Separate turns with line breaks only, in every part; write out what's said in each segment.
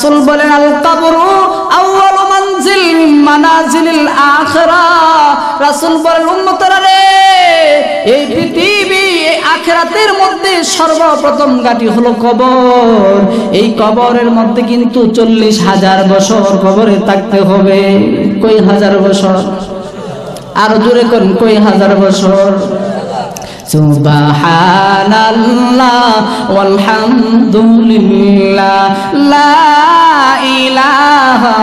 রাসূল বলেন আল কবরু আউয়ালু মানজিল মিন মানাজিলিল আখিরাহ। রাসূল বলেন উম্মতরা রে, এই পৃথিবী আখিরাতের মধ্যে সর্বপ্রথম ঘাঁটি হলো কবর। এই কবরের মধ্যে কিন্তু 40,000 বছর কবরে থাকতে হবে। কয় হাজার বছর? আরো জোরে কোন কয় হাজার বছর? সুবহানাল্লাহ ওয়ালহামদুলিল্লাহ লা ইলাহা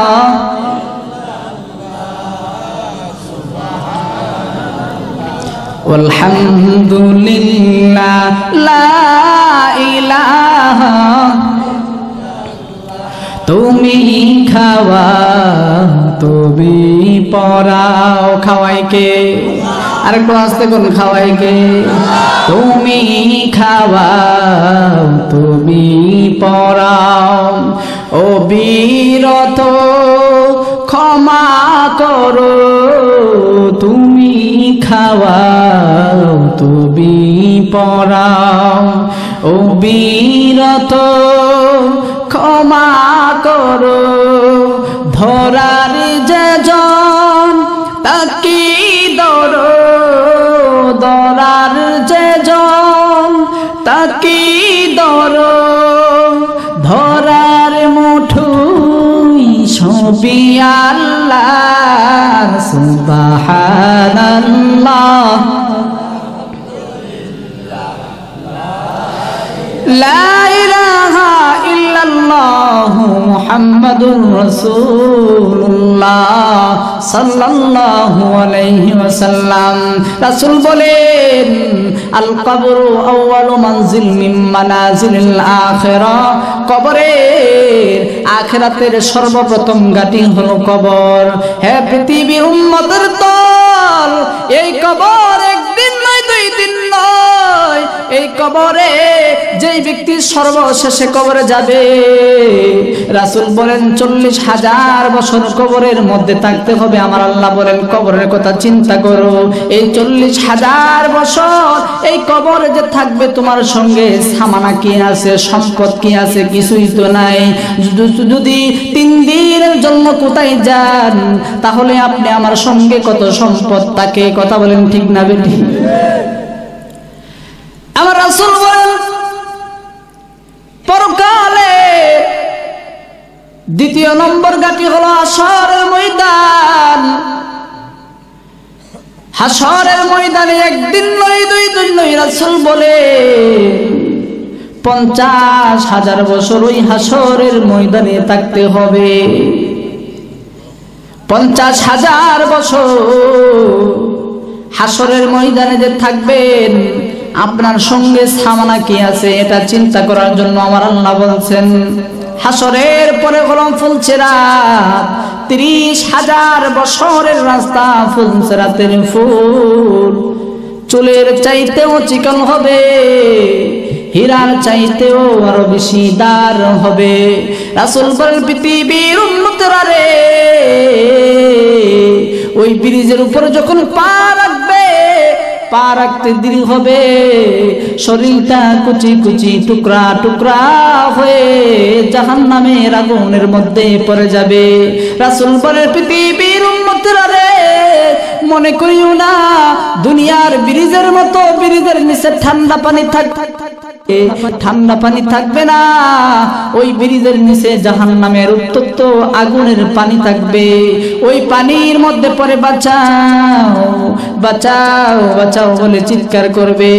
ওয়ালহামদুলিল্লাহ লা ইলাহা। তুমি খাওয়া তুমি পরাও, খাওয়াই কে? আরেকটু আস্তে কোন খাওয়াই কে? তুমি খাওয়াও তুমি পরাও, ও বিরত ক্ষমা করো। তুমি খাওয়াও তুমি পরাও, ও বিরত ক্ষমা করো। ধরার যেজন তাকি ধরো, ধরার যেজন তাকি ধরো। ধরার মুঠোই সবই আল্লাহ। সুবহানাল্লাহ লা ইলাহা ইল্লাল্লাহু মুহাম্মাদুর রাসূলুল্লাহ সাল্লাল্লাহু আলাইহি ওয়াসাল্লাম। রাসূল বলেন আল কবরু আউয়ালু মানজিল মিন মানাজিলিল আখিরাহ। কবরের আখিরাতের সর্বপ্রথম ঘাঁটি হলো কবর। হে পৃথিবীর উম্মতের দল, এই কবর একদিন নয়, 2 দিন নয়। এই কবরে যেই ব্যক্তি সর্বশেষে কবরে যাবে, রাসূল বলেন 40,000 বছর কবরের মধ্যে থাকতে হবে। আমার আল্লাহ বলেন কবরের কথা চিন্তা করো। এই 40,000 বছর এই কবরে যে থাকবে, তোমার সঙ্গে সামানা কি আছে, সম্পদ কি আছে? কিছুই তো নাই। যদি 3 দিনের জন্য কোথায় যান, তাহলে আপনি আমার সঙ্গে কত সম্পদ থাকে? কথা বলেন ঠিক না বেঠিক? আমার রাসূল বলেন পরকালে দ্বিতীয় নম্বর ঘাঁটি হলো হাশরের ময়দান। হাশরের ময়দানে একদিন নয়, 2 দিন নয়। রাসূল বলে 50,000 বছর ওই হাশরের ময়দানে থাকতে হবে। 50,000 বছর হাশরের ময়দানে যে থাকবেন, আপনার সঙ্গে সামানা কি আছে এটা চিন্তা করার জন্য আমার আল্লাহ বলছেন হাশরের পরে হলো ফুলসিরাত। 30,000 বছরের রাস্তা, ফুলসিরাতের ফুল চুলের চাইতেও চিকন হবে, হীরার চাইতেও আরো বেশি দার হবে। রাসূল বলেন পৃথিবীর উম্মতরা রে, ওই ব্রিজের উপরে যখন পা রাখবে, পা রাখতে দেরি হবে, শরীরটা কুচি কুচি টুকরা টুকরা হয়ে জাহান্নামের আগুনের মধ্যে পড়ে যাবে। রাসূল বলেন পৃথিবীর উম্মতরা রে, মনে করিও না দুনিয়ার ব্রিজের মতো ব্রিজের নিচে ঠান্ডা পানি ঠান্ডা পানি থাকবে না। ওই ব্রিজের নিচে জাহান্নামের উত্তপ্ত আগুনের পানি থাকবে। ওই পানির মধ্যে পড়ে বাঁচাও বাঁচাও বাঁচাও বলে চিৎকার করবে।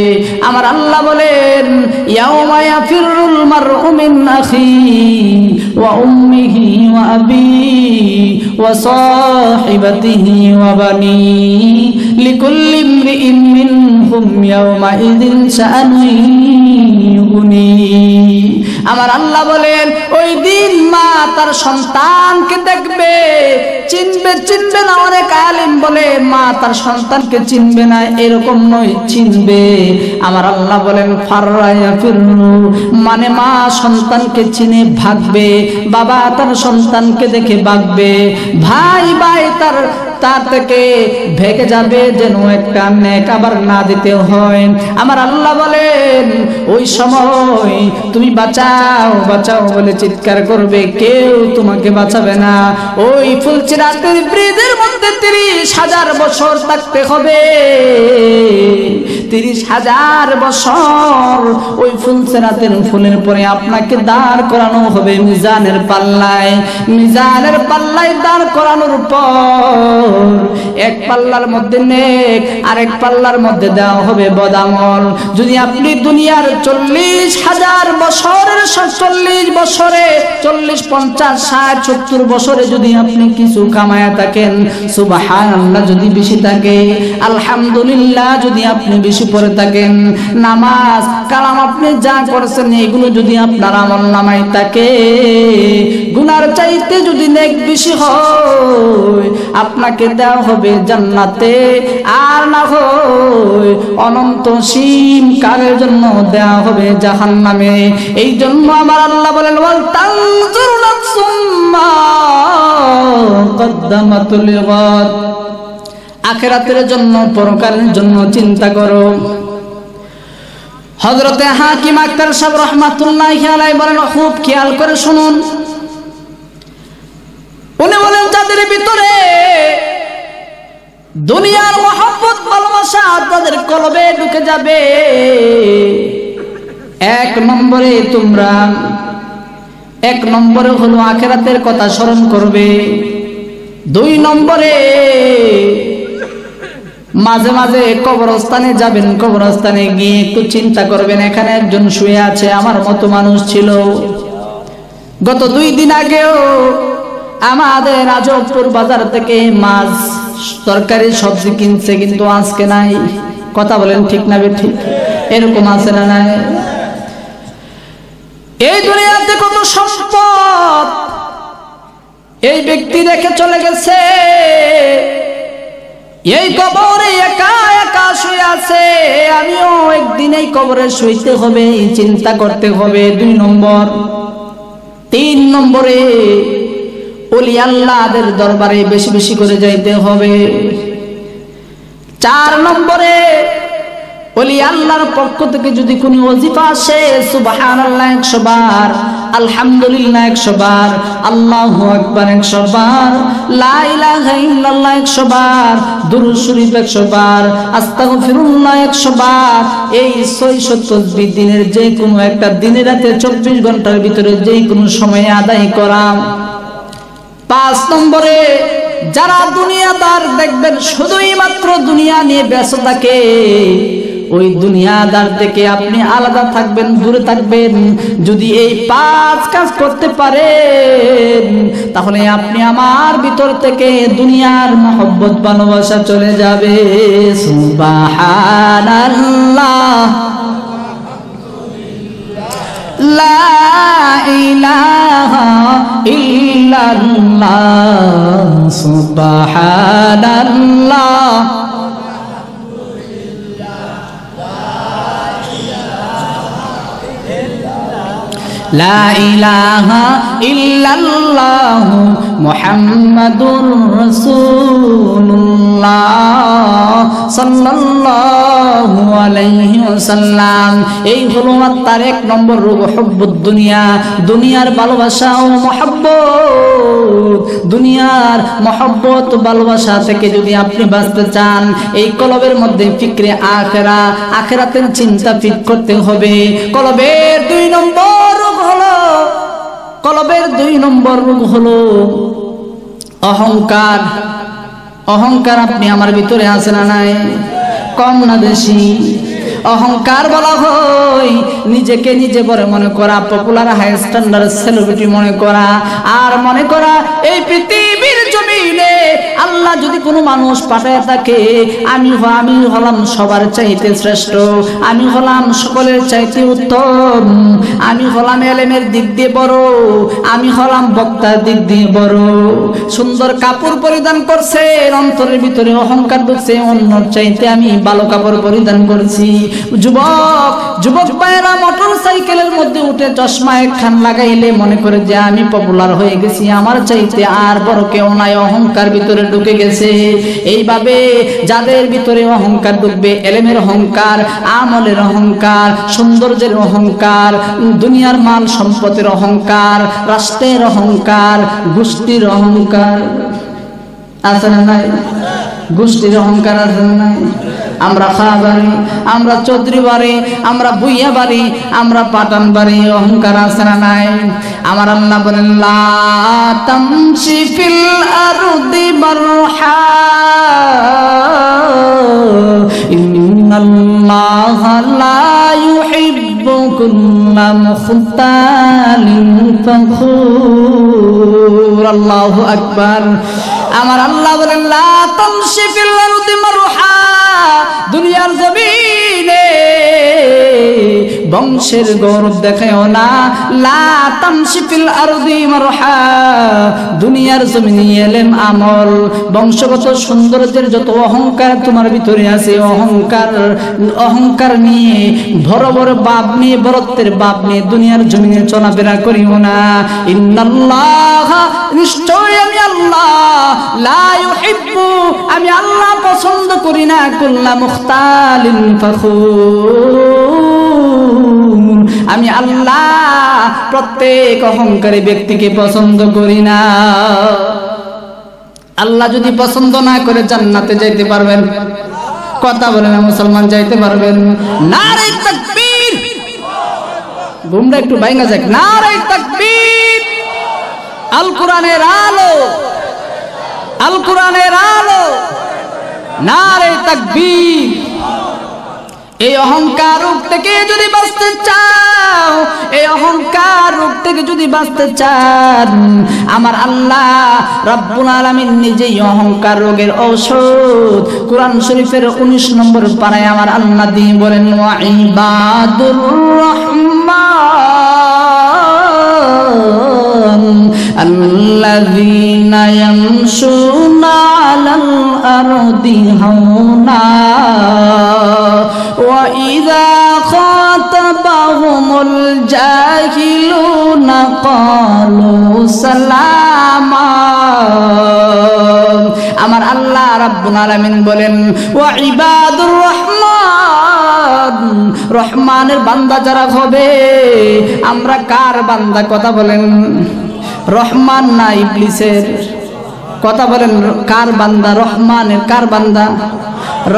আমার আল্লাহ বলেন ইয়াউমা ইয়াফিরুল মারউ মিন আখিহি ওয়া উম্মিহি ওয়া আবিহি ওয়া সাহিবাতিহি ওয়া বানি লিকুল্লি ইমরিইন মিনহুম ইয়াউমা ইযিন শাআনুন। আমার আল্লাহ বলেন ওই দিন মা তার সন্তানকে দেখবে, চিনবে না। অনেক আলেম বলে মা তার সন্তানকে চিনবে না, এরকম নয়, চিনবে। আমার আল্লাহ বলেন ফাররায়াফিরু, মানে মা সন্তানকে চিনে ভাগবে, বাবা তার সন্তানকে দেখে ভাগবে, ভাই তার তার থেকে ভেগে যাবে যেন একটা নেক আবার না দিতে হয়। আমার আল্লাহ বলেন ওই সময় তুমি বাঁচাও বাঁচাও বলে চিৎকার করবে, কেউ তোমাকে বাঁচাবে না। ওই ফুলসিরাতের ব্রিজের মধ্যে 30,000 বছর থাকতে হবে। 30,000 বছর ওই ফুলসিরাতের ফুলের পরে আপনাকে দাঁড় করানো হবে মিজানের পাল্লায়। মিজানের পাল্লায় দাঁড় করানোর পর এক পাল্লার মধ্যে নেক, আরেক পাল্লার মধ্যে দেওয়া হবে বদামল। যদি আপনি দুনিয়ার 40,000 বছরের 40 বছরে 40, 50, 60, 70 বছরে যদি আপনি কিছু কামায়া থাকেন, সুবহানাল্লাহ যদি বেশি থাকে, আলহামদুলিল্লাহ যদি আপনি বেশি পড়ে থাকেন, নামাজ কালাম আপনি যা করেছেন এগুলো যদি আপনার আমলনামায় থাকে, গুনার চাইতে যদি নেক বেশি হয় আপনাকে দেওয়া হবে জান্নাতে, আর না হয় অনন্ত সীম কালের জন্য দেওয়া হবে জাহান্নামে। এই জন্য আমার আল্লাহ বলেন ওয়াল তানজুর নাফসুম মা কদ্দামাত লিগাদ, আখিরাতের জন্য পরকালের জন্য চিন্তা করো। হযরতে হাকিম আখতার সাহেব রাহমাতুল্লাহি আলাইহি বলেন, খুব খেয়াল করে শুনুন। উনি বলেন যাদের ভিতরে দুনিয়ার মহব্বত ভালোবাসা তাদের কলবে ঢুকে যাবে, এক নম্বরে হলো আখিরাতের কথা স্মরণ করবে। 2 নম্বরে মাঝে মাঝে কবরস্থানে যাবেন, কবরস্থানে গিয়ে একটু চিন্তা করবেন এখানে একজন শুয়ে আছে, আমার মতো মানুষ ছিল। গত 2 দিন আগেও আমাদের আজবপুর বাজার থেকে মাছ তরকারি সবজি কিনছে, কিন্তু আজকে নাই। কথা বলেন ঠিক না ঠিক? এরকম আছে না নাই? এই দুনিয়াতে কত সম্পদ এই ব্যক্তি রেখে চলে গেছে, এই কবরে একা একা শুয়ে আছে। আমিও একদিন এই কবরে শুইতে হবে, চিন্তা করতে হবে। 2 নম্বর। 3 নম্বরে ওলি আল্লাহদের দরবারে বেশি বেশি করে যাইতে হবে। 4 নম্বরে ওলি আল্লাহর পক্ষ থেকে যদি কোনো ওজিফা আসে, সুবহানাল্লাহ 100 বার, আলহামদুলিল্লাহ 100 বার, আল্লাহু আকবার 100 বার, লা ইলাহা ইল্লাল্লাহ 100 বার, দুরূদ শরীফ 100 বার, আস্তাগফিরুল্লাহ 100 বার। এই 600 তাসবিহ দিনের যে কোনো একটা দিনে রাতে 24 ঘন্টার ভিতরে যে কোনো সময়ে আদায় করা। 5 নম্বরে যারা দুনিয়াদার দেখবেন শুধুই মাত্র দুনিয়া নিয়ে ব্যস্ত থাকে, ওই দুনিয়াদার থেকে আপনি আলাদা থাকবেন, দূরে থাকবেন। যদি এই 5 কাজ করতে পারেন তাহলে আপনি আমার ভিতর থেকে দুনিয়ার মহব্বত ভালোবাসা চলে যাবে। সুবহানাল্লাহ, লা ইলাহা ইল্লাল্লাহ, সুবহানাল্লাহ, লা ইলাহা ইল্লাল্লাহ, মুহাম্মাদুর রাসূলুল্লাহ সাল্লাল্লাহু আলাইহি ওয়াসাল্লাম। এই হলো তার 1 নম্বর রূপ, হুব্বুদ দুনিয়া, দুনিয়ার ভালোবাসা ও মহব্বত। দুনিয়ার মহব্বত ভালোবাসা থেকে যদি আপনি বাঁচতে চান, এই কলবের মধ্যে ফিকরে আখিরা, আখিরাতের চিন্তা ফিট করতে হবে। কলবের 2 নম্বর রোগ হলো, কলবের 2 নম্বর রোগ হলো অহংকার। অহংকার আপনি আমার ভিতরে আছে না নাই? কম না বেশি? অহংকার বলা হয় নিজেকে নিজে বড় মনে করা, পপুলার হাই স্ট্যান্ডার্ড সেলিব্রিটি মনে করা, আর মনে করা এই পৃথিবীর জমিনে আল্লাহ যদি কোনো মানুষ পাঠায় থাকে, আমি হলাম সবার চাইতে শ্রেষ্ঠ, আমি হলাম সকলের চাইতে উত্তম, আমি হলাম এলেমের দিক দিয়ে বড়, আমি হলাম বক্তার দিক দিয়ে বড়। সুন্দর কাপড় পরিধান করছে, অন্তরের ভিতরে অহংকার ঢুকছে, অন্যর চাইতে আমি ভালো কাপড় পরিধান করছি। যুবক ভাইয়েরা মোটর সাইকেলের মধ্যে উঠে চশমা একখান লাগাইলে মনে করে যে আমি পপুলার হয়ে গেছি, আমার চাইতে আর বড় কেউ নাই, অহংকার ভিতরে ঢুকে গেছে। এইভাবে যাদের ভিতরে অহংকার ঢুকবে, এলেমের অহংকার, আমলের অহংকার, সৌন্দর্যের অহংকার, দুনিয়ার মাল সম্পদের অহংকার, রাষ্ট্রের অহংকার, গোষ্ঠীর অহংকার আছে না নাই? গোষ্ঠীর অহংকার আছে না নাই? আমরা খাঁ বাড়ি, আমরা চৌধুরী বাড়ি, আমরা বুইয়া বাড়ি, আমরা পাঠান বাড়ি, অহংকার আছে না নাই? আমার আল্লাহ বলেন লা তামশি ফিল আরদি মারহা ইন্নাল্লাহা লা ইউহিব্বু কুল্লা মুখতালিন ফখুর। আল্লাহু আকবার। আমার আল্লাহ বলেন লা তামশি ফিল আরদি মারহা, দুনিয়ার জমিনে বংশের গৌরব দেখায়ও না। লা তামশি ফিল আরদি মারহা, দুনিয়ার জমিনে এলেম, আমল, বংশগত সৌন্দর্যের যত অহংকার তোমার ভিতরে আছে, অহংকার নিয়ে বড় বড় বাপ নিয়ে, বড়ত্বের বাপ নিয়ে দুনিয়ার জমিনে চলাফেরা করিও না। ইন্নাল্লাহ, নিশ্চয় আমি আল্লাহ, লা ইউহিব্বু, আমি আল্লাহ পছন্দ করি না, কুল্লা মুখতালিন ফখুর, আমি আল্লাহ প্রত্যেক অহংকারী ব্যক্তিকে পছন্দ করি না। আল্লাহ যদি পছন্দ না করে জান্নাতে যাইতে পারবেন? কথা বলেন না মুসলমান, যাইতে পারবেন? নারে তাকবীর, ঘুমটা একটু ভাঙা যাক। নারে তাকবীর। আল কোরআনের আলো, আল কোরআনের আলো, নারে তাকবীর। এই অহংকার রূপ থেকে যদি বাঁচতে চাও, এই অহংকার রূপ থেকে যদি বাঁচতে চান, আমার আল্লাহ রাব্বুল আলামিন নিজেই অহংকার রোগের ঔষধ কোরআন শরীফের 19 নম্বর পারায় আমার আল্লাহ দিয়ে বলেন ওয়া ইবাদুর রহমান আল্লাযীনা ইয়ামশুনা আলাল আরদি হাওনা ওয়া ইযা খাতাবাহুমুল জাহিলুনা ক্বালু সালামা। আমার আল্লাহ রাব্বুল আলামিন বলেন ওয়া ইবাদুর রহমান, রহমানের বান্দা যারা হবে। আমরা কার বান্দা? কথা বলেন। রহমান না ইবলিসের? কথা বলেন। কার বান্দা? রহমানের। কার বান্দা?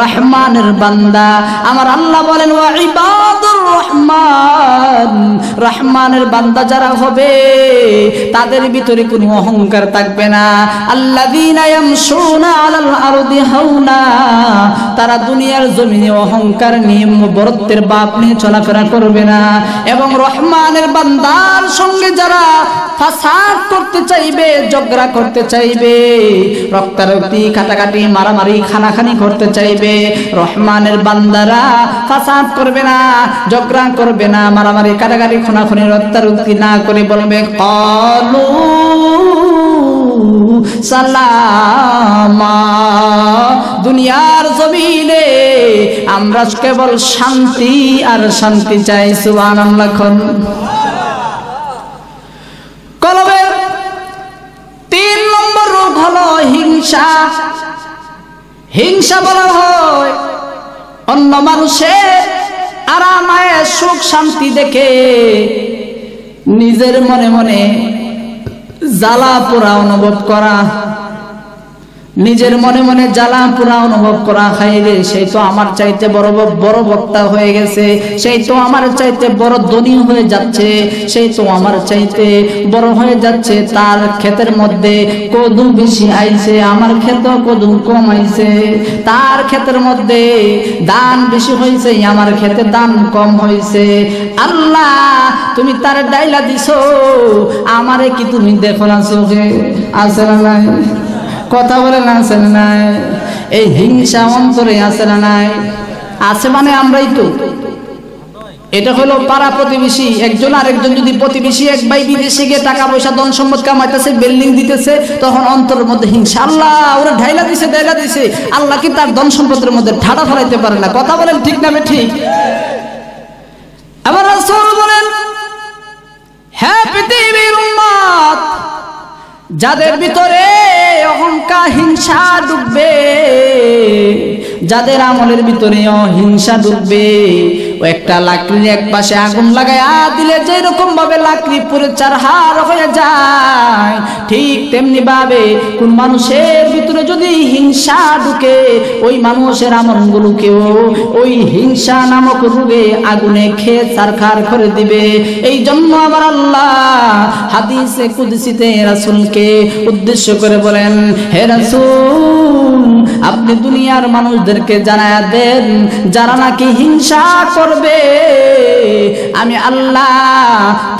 রহমানের বান্দা। আমার আল্লাহ বলেন ওয়া ইবাদুর রহমান, রহমানের বান্দা যারা হবে তাদের ভিতরে কোনো অহংকার থাকবে না। আল্লাযীনা ইয়ামশুনা আলাল আরদি হাওনা, তারা দুনিয়ার জমিনে অহংকার নিয়ে, বরত্বের বাপ নিয়ে চলাফেরা করবে না। এবং রহমানের বান্দার সঙ্গে যারা ফাসাদ করতে চাইবে, ঝগড়া করতে চাইবে, রক্তারক্তি, কাটাকাটি, মারামারি, খানাখানি করতে চাইবে, রহমানের বান্দারা ফাসাদ করবে না, ঝগড়া করবে না, মারামারি, কাটাকাটি, খুনাখুনি, রক্তারক্তি না করে বলবে ক্বালু সালামা। দুনিয়ার জমিনে আমরা কেবল শান্তি আর শান্তি চাই। সুবহানাল্লাহ। কলবের 3 নম্বর রোগ হলো হিংসা। হিংসা বলা হয় অন্য মানুষের আরামায়, সুখ শান্তি দেখে নিজের মনে মনে জ্বালা পোড়া অনুভব করা, নিজের মনে মনে জ্বালা পোড়া অনুভব করা। খাইরে সেই তো আমার চাইতে বড় বক্তা হয়ে গেছে, সেই তো আমার চাইতে বড় ধনী হয়ে যাচ্ছে, সেই তো আমার চাইতে বড় হয়ে যাচ্ছে। তার ক্ষেতের মধ্যে কদু বেশি আইছে, আমার ক্ষেত কদু কম আইছে। তার ক্ষেতের মধ্যে দান বেশি হয়েছে, আমার ক্ষেতে দান কম হয়েছে। আল্লাহ তুমি তার ডাইলা দিছো, আমারে কি তুমি দেখো না চোখে? আছে না নাই? কথা বলে না? আছে না নাই? এই হিংসা অন্তরে আছে না নাই? আছে মানে আমরাই তো। এটা হলো পাড়া প্রতিবেশী। একজন আরেকজন যদি প্রতিবেশী এক ভাই বিদেশে গিয়ে টাকা পয়সা ধন সম্পদ কামাইতেছে, বিল্ডিং দিতেছে, তখন অন্তরের মধ্যে হিংসা, আল্লাহ ওরা ঢাইলা দিছে আল্লাহ কি তার ধন সম্পদের মধ্যে ঠাড়া ফলাইতে পারে না? কথা বলেন ঠিক না ঠিক? আমার রাসূল বলেন, হ্যাঁ পৃথিবীর উম্মত, যাদের ভিতরে অহংকার হিংসা ডুববে, যাদের আমলের ভিতরে অহিংসা ডুববে, ও একটা লাকড়ির এক পাশে আগুন লাগায়া দিলে যেরকম ভাবে লাকড়ি পুরো চারহার হয়ে যায়, ঠিক তেমনি ভাবে কোন মানুষের ভিতরে যদি হিংসা ঢুকে, ওই মানুষের আমলগুলোকেও ওই হিংসা নামক রোগে আগুনে খেয়ে ছারখার করে দিবে। এই জন্য আমার আল্লাহ হাদিসে কুদসিতে রাসূলকে উদ্দেশ্য করে বলেন, হে রাসূল, আপনি দুনিয়ার মানুষদেরকে জানায়া দেন, যারা নাকি হিংসা করবে, আমি আল্লাহ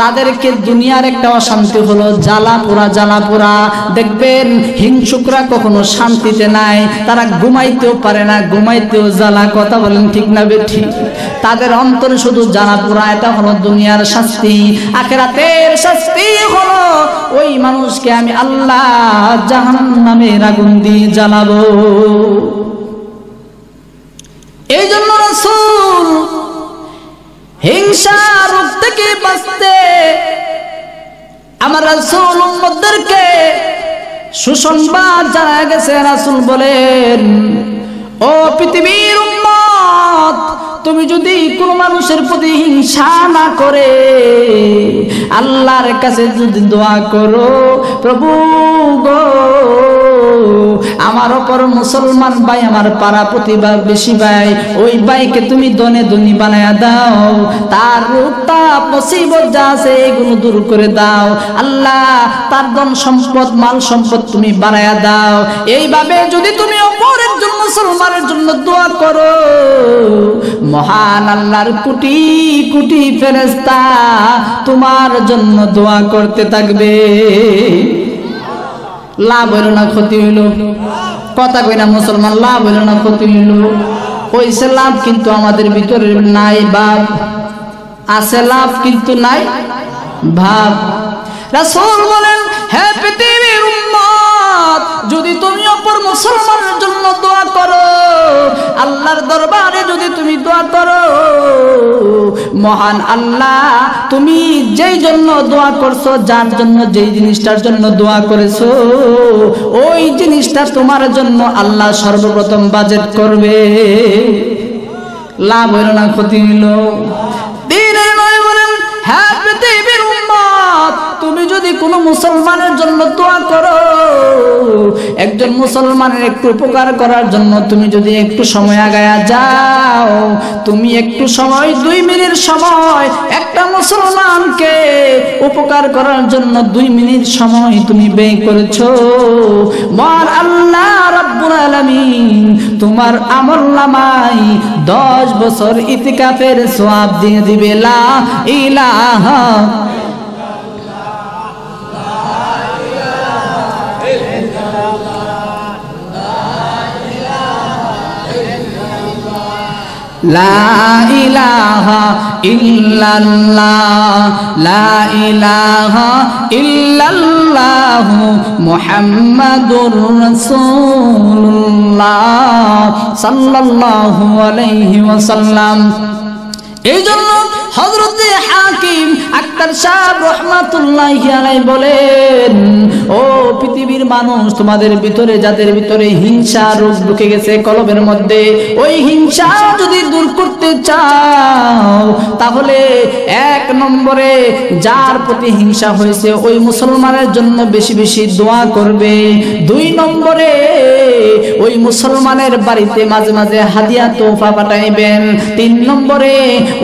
তাদেরকে দুনিয়ার একটা অশান্তি হলো জ্বালা পোড়া। দেখবেন হিংসুকরা কখনো শান্তিতে নাই, তারা ঘুমাইতেও পারে না, ঘুমাইতেও জ্বালা। কথা বলেন ঠিক না বেঠিক? তাদের অন্তরে শুধু জ্বালা পোড়া। এটা হলো দুনিয়ার শাস্তি। আখিরাতের শাস্তি হলো ওই মানুষকে আমি আল্লাহ জাহান্নামের আগুন দিয়ে জ্বালাবো। এই জন্য রাসূল হিংসা রোগ থেকে বাঁচতে আমার রাসূল উম্মতদেরকে সুসংবাদ জানায় গেছে। রাসূল বলেন, ও পৃথিবীর উম্মত, তুমি যদি কোন মানুষের প্রতি হিংসা না করে আল্লাহর কাছে যদি দোয়া করো, প্রভু গো, আমার অপর মুসলমান ভাই, আমার পাড়া প্রতিবেশী ভাই, ওই ভাইকে তুমি দনে ধনী বানায়া দাও, তার রূপটা মুসিবত যা আছে এগুলো দূর করে দাও, আল্লাহ তার ধন সম্পদ মাল সম্পদ তুমি বানায়া দাও। এইভাবে যদি তুমি অপর একজন মুসলমানের জন্য দোয়া করো, মহান আল্লাহর কোটি কোটি ফেরেশতা তোমার জন্য দোয়া করতে থাকবে। লাভ হইল না ক্ষতি হইল? কথা কই না মুসলমান, লাভ হইল না ক্ষতি হইল? হইছে লাভ, কিন্তু আমাদের ভিতরে নাই ভাব। আছে লাভ কিন্তু নাই ভাব। রাসূল বলেন, হে পৃথিবীর উম্মত, যদি তুমি অপর মুসলমানের জন্য দোয়া করো, আল্লাহর দরবারে যদি তুমি দোয়া করো, মহান আল্লাহ তুমি যেই জন্য দোয়া করছো, যার জন্য যেই জিনিসটার জন্য দোয়া করেছো, ওই জিনিসটা তোমার জন্য আল্লাহ সর্বপ্রথম বাজেট করবে। লাভ হইল না ক্ষতি হইল? দিনের নয় বলেন, হ্যাঁ পৃথিবীর উম্মত, তুমি যদি কোনো মুসলমানের জন্য দোয়া করো, একজন মুসলমানের একটু উপকার করার জন্য তুমি যদি একটু সময় আগায়া যাও, তুমি একটু সময় 2 মিনিট সময় একটা মুসলমানকে উপকার করার জন্য 2 মিনিট সময় তুমি ব্যয় করেছো, মহান আল্লাহ রাব্বুল আলামিন তোমার আমলনামায় 10 বছর ইতিকাফের সওয়াব দিয়ে দিবে। লা ইলাহা লা ইলাহা ইল্লাল্লাহ, লা ইলাহা ইল্লাল্লাহ, মুহাম্মাদুর রাসূলুল্লাহ সাল্লাল্লাহু আলাইহি ওয়াসাল্লাম। এই জন্য হযরত হাকিম আক্তার সাহেব রাহমাতুল্লাহি আলাইহি বলেন, ও পৃথিবীর মানুষ, তোমাদের ভিতরে যাদের ভিতরে হিংসা রোগ ঢুকে গেছে কলবের মধ্যে, ওই হিংসা যদি দূর করতে চাও, তাহলে 1 নম্বরে যার প্রতি হিংসা হয়েছে ওই মুসলমানের জন্য বেশি বেশি দোয়া করবে। 2 নম্বরে ওই মুসলমানের বাড়িতে মাঝে মাঝে হাদিয়া তোফা পাঠাইবেন। 3 নম্বরে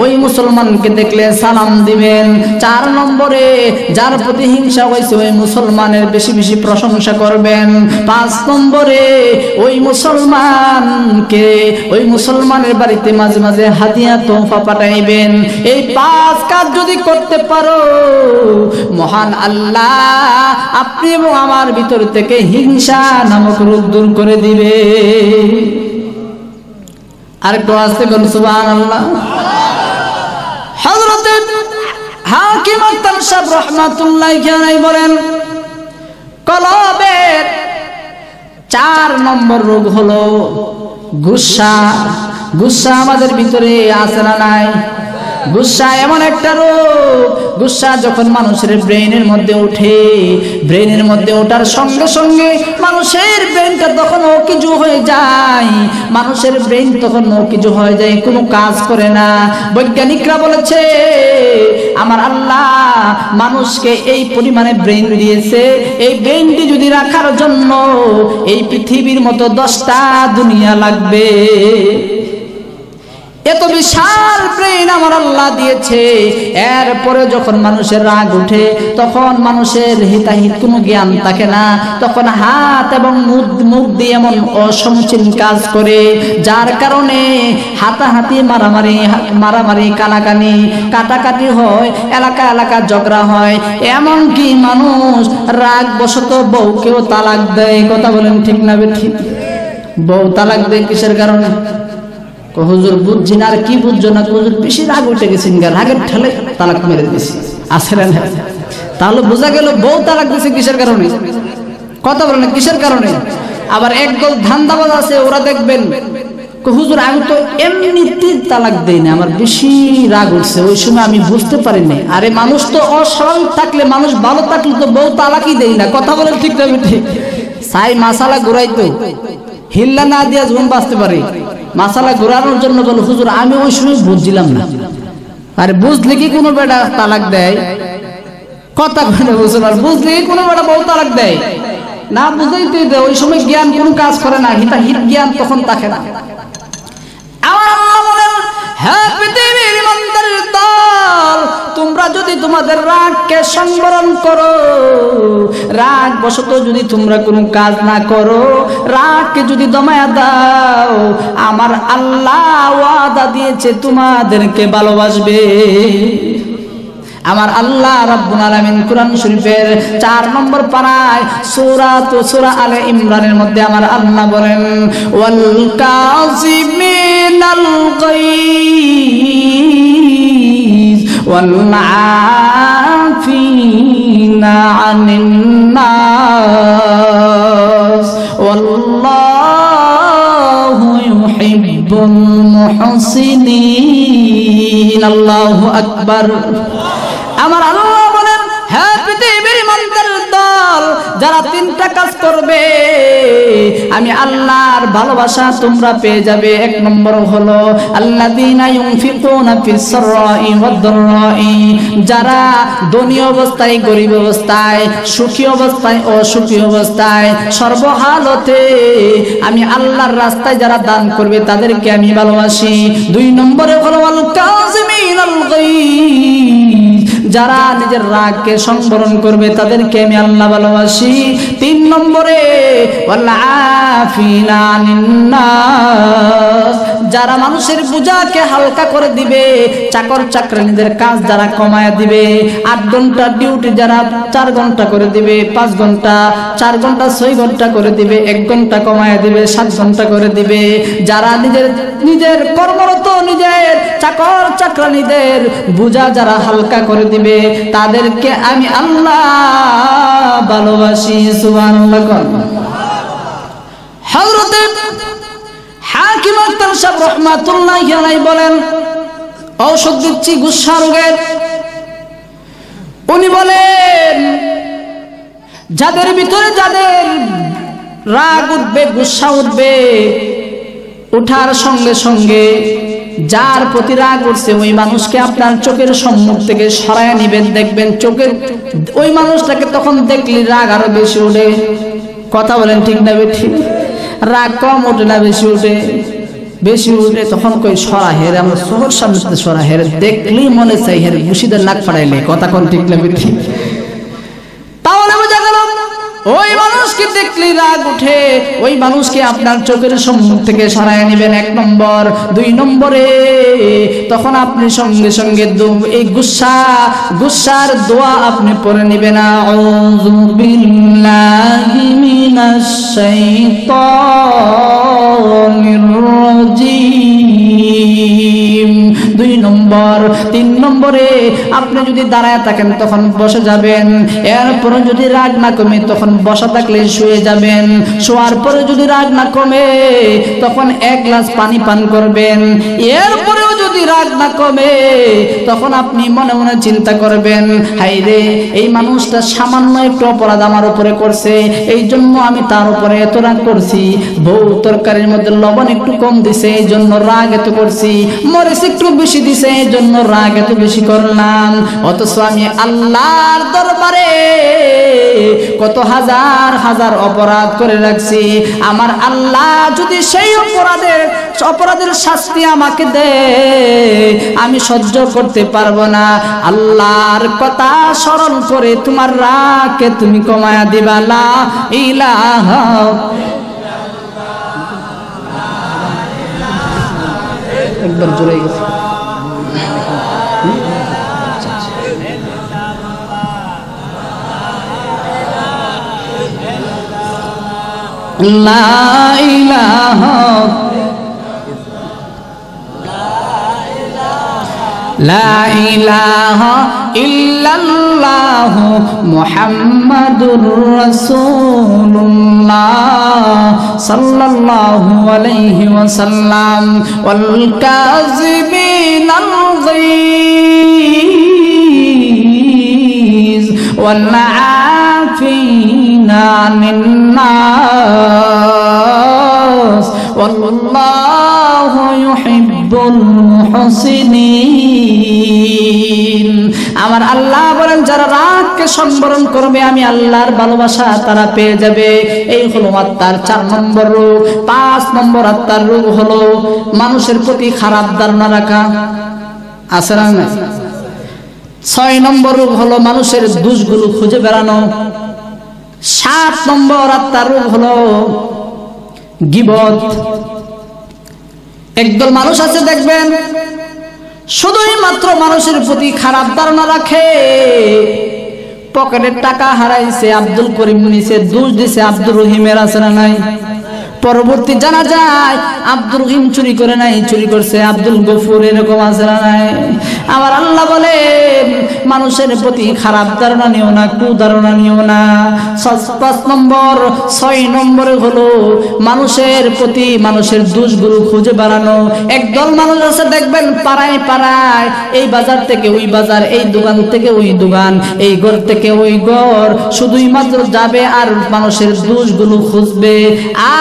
ওই মুসলমানকে দেখলে সালাম দিবেন। 4 নম্বরে যার প্রতি হিংসা হয়েছে ওই মুসলমানের বেশি বেশি প্রশংসা করবেন। 5 নম্বরে ওই মুসলমানের বাড়িতে মাঝে মাঝে হাদিয়া তোফা পাঠাইবেন। এই 5 কাজ যদি করতে পারো, মহান আল্লাহ আপনি এবং আমার ভিতর থেকে হিংসা নামক রোগ দূর করে দিবে। আরেকটু আসতে বলুন সুবহানাল্লাহ। হযরত হাকিম আখতার সাহেব রাহমাতুল্লাহি আলাইহি বলেন, কলবের 4 নম্বর রোগ হলো গুসা। গুসা আমাদের ভিতরে আছে না নাই? গুসা এমন একটা রোগ, গুসা যখন মানুষের ব্রেইনের মধ্যে ওঠে, ব্রেইনের মধ্যে ওঠার সঙ্গে সঙ্গে মানুষের ব্রেইনটা তখন অকিজু হয়ে যায়। মানুষের ব্রেইন তখন অকিজু হয়ে যায়, কোনো কাজ করে না। বৈজ্ঞানিকরা বলেছে আমার আল্লাহ মানুষকে এই পরিমাণে ব্রেইন দিয়েছে, এই ব্রেইনটি যদি রাখার জন্য এই পৃথিবীর মতো 10টা দুনিয়া লাগবে। এত বিশাল ব্রেইন আমার আল্লাহ দিয়েছে, এরপরে যখন মানুষের রাগ উঠে তখন মানুষের হিতাহিত কোনো জ্ঞান থাকে না, তখন হাত এবং মুখ দিয়ে এমন অসমীচীন কাজ করে, যার কারণে হাতাহাতি মারামারি কানাকানি কাটাকাটি হয়, এলাকা এলাকা ঝগড়া হয়, এমনকি মানুষ রাগ বশত বউকেও তালাক দেয়। কথা বলেন ঠিক না বেঠিক? বউ তালাক দেয় কিসের কারণে? হুজুর বুঝছি না। আর কি বুঝছো না? হুজুর বেশি রাগ উঠে গেছেন, রাগের ঠেলে তালাক মেরে দিয়েছি। আসলে না, তাহলে বোঝা গেল বউ তালাক দিয়েছে কিসের কারণে? কথা বলেন কিসের কারণে? আবার একদল ধান্দাবাজ আছে, ওরা দেখবেন হুজুর আমি তো এমনিতে তালাক দেই না, আমার বেশি রাগ উঠছে, ওই সময় আমি বুঝতে পারিনি। আরে মানুষ তো অস্বাভাবিক থাকলে, মানুষ ভালো থাকলে তো বউ তালাকই দেই না। কথা বলেন ঠিক না ঠিক? সাই মাসালা ঘুরাইতো হিল্লা না দিয়া জীবন বাঁচতে পারে। মাসালা ঘোরানোর জন্য বলে হুজুর আমি ওই সময় বুঝছিলাম না। আরে বুঝলে কি কোনো বেটা তালাক দেয়? কথা বুঝতে পার, বুঝলে কি কোনো বেটা বউ তালাক দেয়? না বুঝাইতেই দেয়, ওই সময় জ্ঞান কোনো কাজ করে না, হিতাহিত জ্ঞান তখন থাকে না। আমার আল্লাহ বলেন, হ্যাঁ পৃথিবীর ইমানদারের দল, তোমরা যদি তোমাদের রাগকে সংবরণ করো, রাগ বশত যদি তোমরা কোনো কাজ না করো, রাগকে যদি দমায়া দাও, আমার আল্লাহ ওয়াদা দিয়েছে তোমাদেরকে ভালোবাসবে। আমার আল্লাহ রাব্বুল আলামিন কুরআন শরীফের 4 নম্বর পারায় সূরা আলে ইমরানের মধ্যে আমার আল্লাহ বলেন, ওয়াল কাযিমিনাল গায়জ ওয়াল আফিনা আনিন নাস ওয়াল্লাহু ইউহিব্বুল মুহসিনিন। আল্লাহু আকবার। আমার আল্লাহ বলেন, হ্যাঁ পৃথিবীর ইমানদারের দল, যারা 3টা কাজ করবে আমি আল্লাহর ভালোবাসা তোমরা পেয়ে যাবে। 1 নম্বর হলো আল্লাযীনা ইউনফিকুনা ফিস সাররাই ওয়াদ দাররাই, যারা ধনী অবস্থায় গরীব অবস্থায়, সুখী অবস্থায় অসুখী অবস্থায়, সর্বহালতে আমি আল্লাহর রাস্তায় যারা দান করবে তাদেরকে আমি ভালোবাসি। 2 নম্বরে হলো আল কাযিমিনাল গায়জ, যারা নিজের রাগকে সংবরণ করবে তাদেরকে আমি আল্লাহ ভালোবাসি। 3 নম্বরে ওয়াল আফিনা আনিন নাস, যারা মানুষের বোঝাকে হালকা করে দিবে, চাকর চাকরানীদের কাজ যারা কমায়া দিবে, 8 ঘন্টা ডিউটি যারা 4 ঘন্টা করে দিবে, 5 ঘন্টা 4 ঘন্টা 6 ঘন্টা করে দিবে, 1 ঘন্টা কমায়া দিবে, 7 ঘন্টা করে দিবে, যারা নিজের কর্মরত নিজের চাকর চাকরানীদের বোঝা যারা হালকা করে দিবে, তাদেরকে আমি আল্লাহ ভালোবাসি। সুবহানাল্লাহ। হযরত হাকিম আখতার সাহেব রাহমাতুল্লাহি আলাইহি বলেন, ঔষধ দিচ্ছি গুসা রোগের। উনি বলেন, যাদের ভিতরে যাদের রাগ উঠবে, গুসা উঠবে, ওঠার সঙ্গে সঙ্গে যার প্রতি রাগ উঠছে ওই মানুষকে আপনার চোখের সম্মুখ থেকে সরায় নিবেন। দেখবেন চোখের ওই মানুষটাকে তখন দেখলে রাগ আরো বেশি উঠে। কথা বলেন ঠিক না বেঠিক? রাগ কম ওঠে না বেশি উঠে? বেশি উঠে তখন কই সরা হেরে, আমরা চোখের সামনে সরা হেরে, দেখলেই মনে চাই হেরে ঘুষিদের নাক ফাড়াইলে। কথা কোন ঠিক না বেঠিক? তাহলে বোঝা গেল ওই মানুষকে দেখলে রাগ উঠে, ওই মানুষকে আপনার চোখের সম্মুখ থেকে সরায় নেবেন 1 নম্বর। 2 নম্বরে তখন আপনি সঙ্গে সঙ্গে এই গুসার দোয়া আপনি পড়ে নেবেন, আউযু বিল্লাহি মিনাশ শাইতানির রাজীম। 2 নম্বর। 3 নম্বর নম্বরে আপনি যদি দাঁড়ায় থাকেন তখন বসে যাবেন, এরপরে যদি রাগ না কমে তখন বসা থাকলে শুয়ে যাবেন, শোয়ার পরে যদি রাগ না কমে তখন এক গ্লাস পানি পান করবেন, এরপরেও যদি রাগ না কমে তখন আপনি মনে মনে চিন্তা করবেন, হাই রে এই মানুষটা সামান্য একটু অপরাধ আমার উপরে করছে, এই জন্য আমি তার উপরে এত রাগ করছি, বউ তরকারির মধ্যে লবণ একটু কম দিছে এই জন্য রাগ এত করছি, মরিচ একটু বেশি দিছে এই জন্য রাগ এত বেশি করলাম। অথচ আমি আল্লাহর দরবারে কত হাজার হাজার অপরাধ করে রাখছি, আমার আল্লাহ যদি সেই অপরাধের শাস্তি আমাকে দেয় আমি সহ্য করতে পারবো না। আল্লাহর কথা স্মরণ করে তোমার রাগকে তুমি কমায়া দিবা। লা ইলাহা একবার জোরে গেছে। লা ইলাহা লা ইলাহা ইল্লাল্লাহ মুহাম্মাদুর রাসূলুল্লাহ সাল্লাল্লাহু আলাইহি ওয়াসাল্লাম ওয়াল কাযিমিনাল গায়জ ওয়াল আফিনা আনিন নাস ওয়াল্লাহু ইউহিব্বুল মুহসিনিন। আমার আল্লাহ বলেন যারা রাগকে সংবরণ করবে আমি আল্লাহর ভালোবাসা তারা পেয়ে যাবে। এই হলো আত্মার 4 নম্বর রোগ। 5 নম্বর আত্মার রোগ হলো মানুষের প্রতি খারাপ ধারণা রাখা। আছে না? 6 নম্বর রোগ হলো মানুষের দোষগুলো খুঁজে বেড়ানো। 7 নম্বর আত্মার রোগ হলো গীবত। একদল মানুষ আছে দেখবেন শুধুই মাত্র মানুষের প্রতি খারাপ ধারণা রাখে। পকেটের টাকা হারাইছে আব্দুল করিম নিছে, দোষ দিছে আব্দুর রহিমের। আছে না নাই? পরবর্তী জানা যায় আব্দুর রহিম চুরি করে নাই, চুরি করছে আব্দুল গফুর। এরকম আছে না নাই? আমার আল্লাহ বলে মানুষের প্রতি খারাপ ধারণা নিও না, কুধারণা নিও না। 5 নম্বর 6 নম্বরে হলো মানুষের প্রতি মানুষের দোষগুলো খুঁজে বেড়ানো। একদল মানুষ আছে দেখবেন পাড়ায় পাড়ায় এই বাজার থেকে ওই বাজার, এই দোকান থেকে ওই দোকান, এই ঘর থেকে ওই ঘর, শুধুই মাত্র যাবে আর মানুষের দোষগুলো খুঁজবে।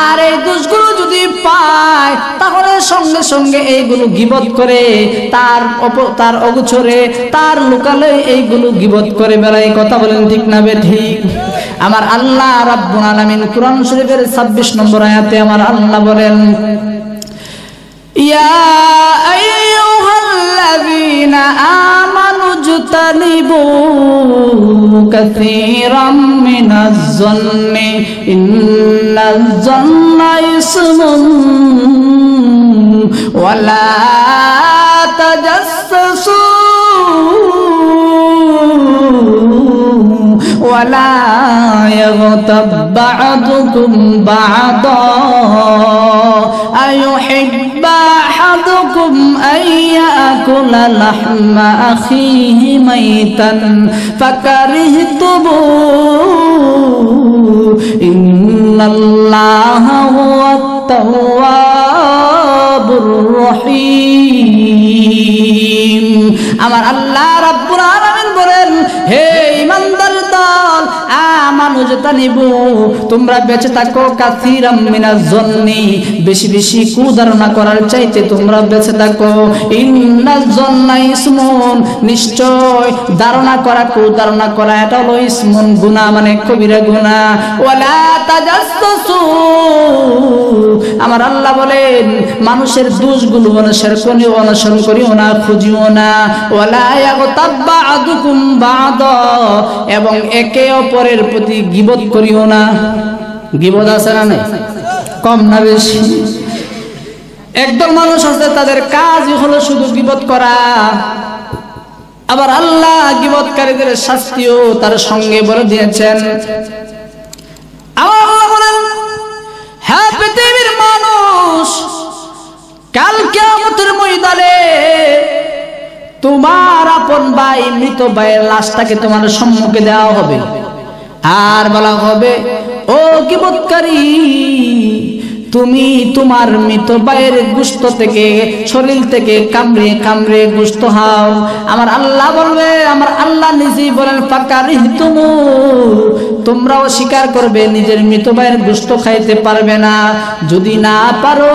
আর এই দোষগুলো যদি পায় তাহলে সঙ্গে সঙ্গে এইগুলো গীবত করে, তার অগোচরে তার লোকালে এইগুলো গীবত করে বেড়ায়। কথা বলেন ঠিক না বে ঠিক? আমার আল্লাহ রাব্বুল আলামিন কুরআন শরীফের 26 নম্বর আয়াতে আমার আল্লাহ বলেন, ইয়া আইয়ুহাল্লাযীনা আমানু জতানিবু কাসীরাম মিনাজ যন্নি ইন্নাজ যন্না ইসমুন ওয়ালা তাজাসসু ওয়ালা ইয়াগতাব বা'দুকুম বা'দা আইয়ুহিব্বু আহাদুকুম আইয়াকুলা লাহমা আখিহি মাইতান ফাকারিহতুমু ইন্নাল্লাহা হুয়াত তাওয়াবুর রহিম। আমার আল্লাহ রাব্বুল আলামিন বলেন, হে ঈমানদার দল, আমানু জাতানিবু, তোমরা বেঁচে থাকো কাসীরাম মিনাজ যন্নি, বেশি বেশি কুধারণা করার চাইতে তোমরা বেঁচে থাকো। ইন্নাজ যন্না ইসমুন, নিশ্চয় ধারণা করা, কুধারণা করা এটা হলো ইসমুন, গুনাহ, মানে কবিরা গুনাহ। ওয়ালা তাজাসসু, আমার আল্লাহ বলেন মানুষের দোষগুলো মানুষের কোনিও অনুসরণ করিও না, খুঁজিও না। ওয়ালা ইয়াগতাব বা'দুকুম বা'দা, এবং একে অপরের প্রতি গীবত করিও না। গীবত আছে না নাই? কম না বেশি? একদল মানুষ আছে তাদের কাজই হলো শুধু গীবত করা। আবার আল্লাহ গীবতকারীদের শাস্তিও তার সঙ্গে বলে দিয়েছেন। আল্লাহ বলেন, হ্যাঁ পৃথিবীর মানুষ, কাল কিয়ামতের ময়দানে তোমার আপন ভাই মৃত ভাইয়ের লাশটাকে তোমার সম্মুখে দেওয়া হবে, আর বলা হবে ও গীবতকারী, তুমি তোমার মৃত ভাইয়ের গোশত থেকে, শরীর থেকে কামড়ে কামড়ে গোশত খাও। আমার আল্লাহ বলবে, আমার আল্লাহ নিজেই বলেন ফাকারিহতুমু, তোমরাও স্বীকার করবে নিজের মৃত ভাইয়ের গোশত খাইতে পারবে না। যদি না পারো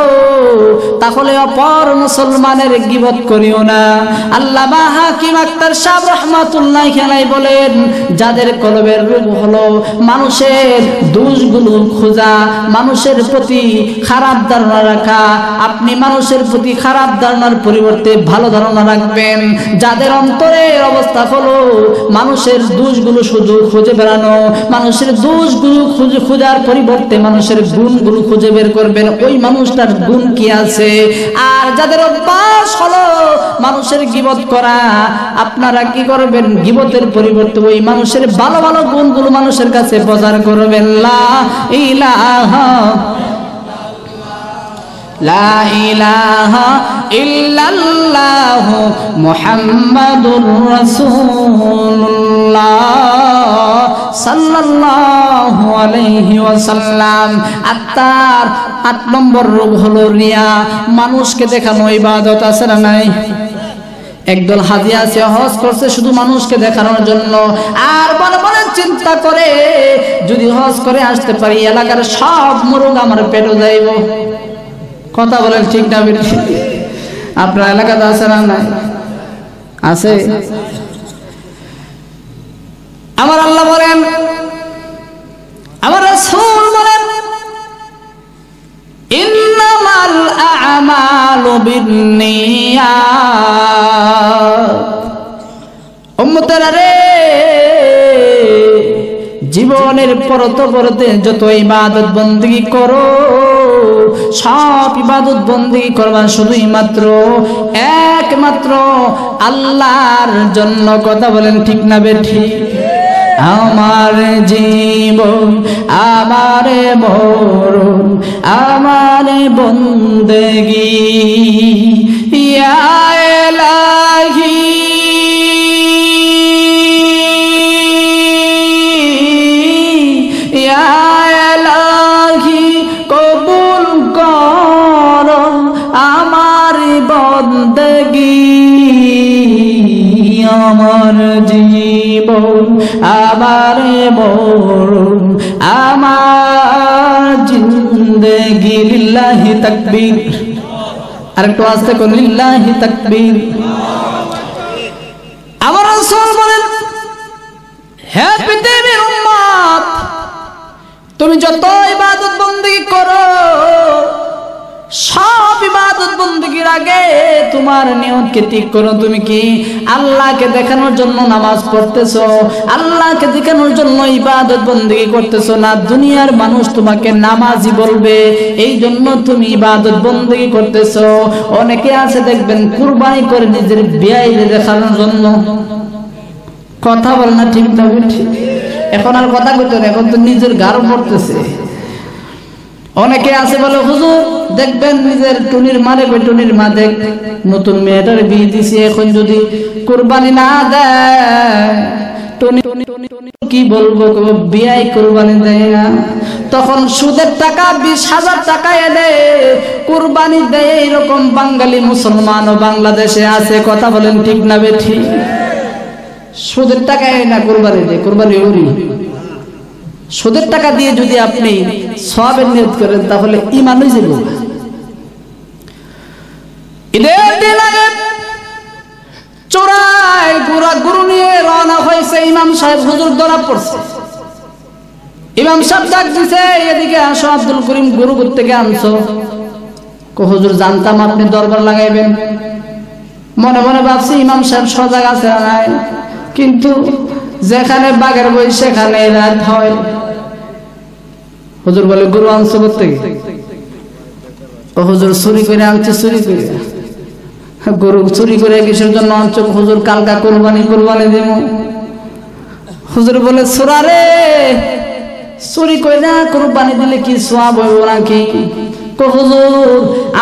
তাহলে অপর মুসলমানের গীবত করিও না। আল্লামা হাকিম আক্তার সাহেব রাহমাতুল্লাহি আলাইহি বলেন, যাদের কলবের রোগ হলো মানুষের দোষগুলো খোঁজা, মানুষের প্রতি খারাপ ধারণা রাখা, আপনি মানুষের প্রতি খারাপ ধারণার পরিবর্তে ভালো ধারণা রাখবেন। যাদের অন্তরের অবস্থা হলো মানুষের দোষগুলো শুধু খুঁজে বেড়ানো, মানুষের দোষগুলো খোঁজার পরিবর্তে মানুষের গুণগুলো খুঁজে বের করবেন, ওই মানুষটার গুণ কি আছে। আর যাদের অভ্যাস হলো মানুষের গীবত করা, আপনারা কি করবেন, গীবতের পরিবর্তে ওই মানুষের ভালো ভালো গুণগুলো মানুষের কাছে প্রচার করবেন। লা ইলাহা লা ইলাহা ইল্লাল্লাহু মুহাম্মাদুর রাসূলুল্লাহ সাল্লাল্লাহু আলাইহি ওয়াসাল্লাম। আত্মার 8 নম্বর রোগ হলো রিয়া, মানুষকে দেখানো ইবাদত আছে না নাই? একদল হাজি আছে, হজ করছে শুধু মানুষকে দেখানোর জন্য, আর মনে মনে চিন্তা করে যদি হজ করে আসতে পারি এলাকার সব মুরগ আমার পেটে যাইব। কথা বলেন ঠিক না বেশি? আপনার এলাকাতে আছে না নাই? আছে। আমার আল্লাহ বলেন, আমার রাসূল বলেন, ইন্নামাল আ'মালু বিন্নিয়াত। উম্মতেরা রে, জীবনের পরতে পরতে যত ইবাদত বন্দেগী করো, সব ইবাদত বন্দেগী করবা শুধুই মাত্র একমাত্র আল্লাহর জন্য। কথা বলেন ঠিক না বেঠি? আমার জীবন, আমার মরণ, আমার বন্দেগী ইয়া ইলাহি ইয়া ইলাহি, কবুল কর আমার বন্দেগী। আমার জীবন, আমার মরণ, আমার জিন্দেগি লিল্লাহি তাকবীর। আরেকটু আস্তে কোন লিল্লাহি তাকবীর। আমার রাসূল বলেন, হে পৃথিবীর উম্মত, তুমি যত ইবাদত বন্দেগী করো, সব ইবাদত বন্দেগীর আগে তোমার নিয়তকে ঠিক করো। তুমি কি আল্লাহকে দেখানোর জন্য নামাজ পড়তেছো, আল্লাহকে দেখানোর জন্য ইবাদত বন্দেগী করতেছো না দুনিয়ার মানুষ তোমাকে নামাজি বলবে এই জন্য তুমি ইবাদত বন্দেগী করতেছো? অনেকে আছে দেখবেন কুরবানি করে নিজের বিয়াইরে দেখানোর জন্য। কথা বল না ঠিক না? এখন আর কথা কইতো না, এখন তো নিজের গাড় পড়তেছে। অনেকে আছে বলে হুজুর দেখবেন নিজের টুনির মারে, টুনির মা দেখ নতুন মেয়েটার বিয়ে দিছে, এখন যদি কুরবানি না দেয় টুনি কি বলবো, বিয়াই কুরবানি দেয় না। তখন সুদের টাকা 20,000 টাকা এনে কুরবানি দেয়, এইরকম বাঙালি মুসলমান ও বাংলাদেশে আছে। কথা বলেন ঠিক না বেঠি? সুদের টাকা না কুরবানি দেয়, কুরবানি করি। সুদের টাকা দিয়ে যদি আপনি সওয়াবের নিয়ত করেন তাহলে ঈমান হয়ে যাবে। ঈদের দিন আগে চোরাই গরু নিয়ে রওনা হয়েছে, ইমাম সাহেব হুজুর ধরা পড়ছে। ইমাম সাহেব ডাক দিছে, এদিকে আসো আব্দুল করিম, গরু থেকে আনছো? হুজুর জানতাম আপনি দরবার লাগাইবেন। মনে মনে ভাবছি ইমাম সাহেব সজাগ আছে না নাই, কিন্তু যেখানে বাঘের বই সেখানে রাত হয়। হুজুর বলে গরু আনছো কোথেকে? হুজুর চুরি করে আনছে। চুরি করে গরু চুরি করে কিসের জন্য আনছো? হুজুর কালকা কুরবানি দেব। হুজুর বলে চোরা রে, চুরি করে কুরবানি দিলে কি সওয়াব হইব নাকি? হুজুর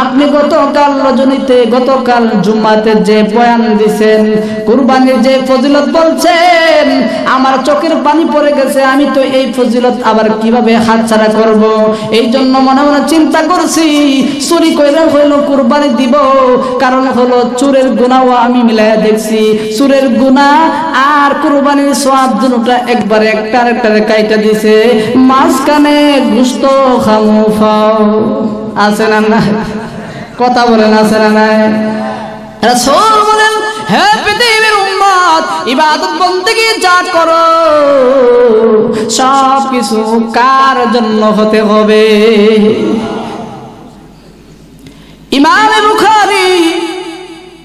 আপনি গতকাল রজনীতে গতকাল জুম্মাতে যে বয়ান দিছেন কুরবানির যে ফজিলত বলছেন আমার চোখের পানি পড়ে গেছে আমি তো এই ফজিলত আবার কিভাবে হাতছাড়া করব এই জন্য মনে মনে চিন্তা করছি চুরি কইরা হইলো কুরবানি দিব কারণ হলো চুরের গুনাহও আমি মিলায়া দেখছি চুরের গুনাহ আর কুরবানির সওয়াব দুটোটা একবারে একটার কাইটা দিছে মাঝখানে গোশত খামু ফাও আছে না না কথা বলেন আছে না নাই রাসূল বলেন হে পৃথিবীর উম্মত ইবাদত বন্দেগী যা করো সব কিছু কার জন্য হতে হবে ইমাম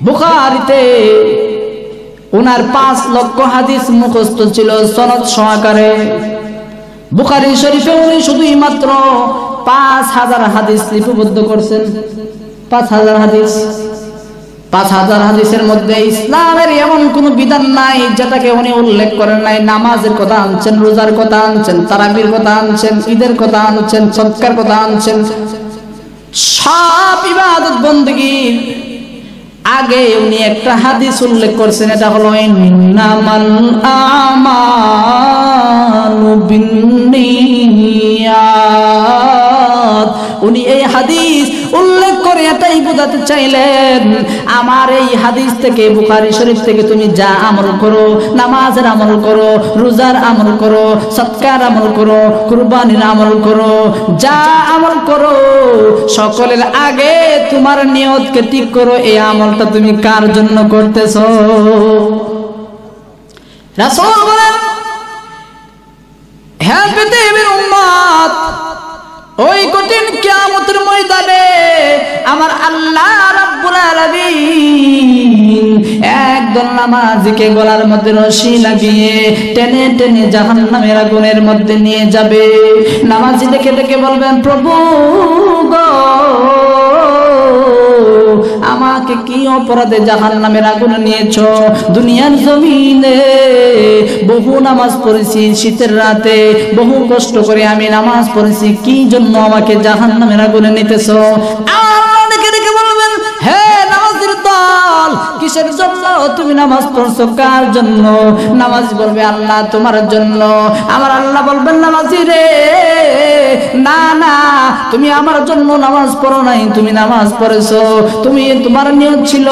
বুখারীতে ওনার 5 লক্ষ হাদিস মুখস্থ ছিল সনদ সহকারে বুখারী শরীফে উনি শুধুই মাত্র 5000 হাদিস লিপিবদ্ধ করছেন 5000 হাদিস 5000 হাদিসের মধ্যে ইসলামের এমন কোন বিধান নাই যেটাকে উনি উল্লেখ করেন নাই নামাজের কথা আনছেন রোজার কথা আনছেন তারাবির কথা আনছেন ঈদের কথা আনছেন সদকার কথা আনছেন সব ইবাদত বন্দেগী আগে উনি একটা হাদিস উল্লেখ করছেন এটা হলো ইন্নামাল আমালু বিন্নিয়াত উনি এই হাদিস উল্লেখ করে এটাই বোঝাতে চাইলেন আমার এই হাদিস থেকে বুখারী শরীফ থেকে তুমি যা আমল করো নামাজের আমল করো রোজার আমল করো সদকার আমল করো কুরবানির আমল করো যা আমল করো সকলের আগে তোমার নিয়তকে ঠিক করো এই আমলটা তুমি কার জন্য করতেছো রাসূল বলেন হে পৃথিবীর উম্মত ওই কঠিন কিয়ামতের ময়দানে আমার আল্লাহ রাব্বুল আলামিন একদল নামাজীকে গলার মধ্যে রশি লাগিয়ে টেনে টেনে জাহান্নামের আগুনের মধ্যে নিয়ে যাবে নামাজী দেখে দেখে বলবেন প্রভু গো আমাকে কি অপরাধে জাহান্নামের আগুনে নিয়েছো দুনিয়ার জমিনে বহু নামাজ পড়েছি শীতের রাতে বহু কষ্ট করে আমি নামাজ পড়েছি কি জন্য আমাকে জাহান্নামের আগুনে নিতেছো আল্লাহ দেখে দেখে বলবেন হে নামাজের দল কিসের জন্য তুমি নামাজ পড়ছো কার জন্য নামাজ বলবে আল্লাহ তোমার জন্য আমার আল্লাহ বলবেন নামাজি রে না না তুমি আমার জন্য নামাজ পড়ো নাই তুমি নামাজ পড়েছো তুমি তোমার নিয়ত ছিল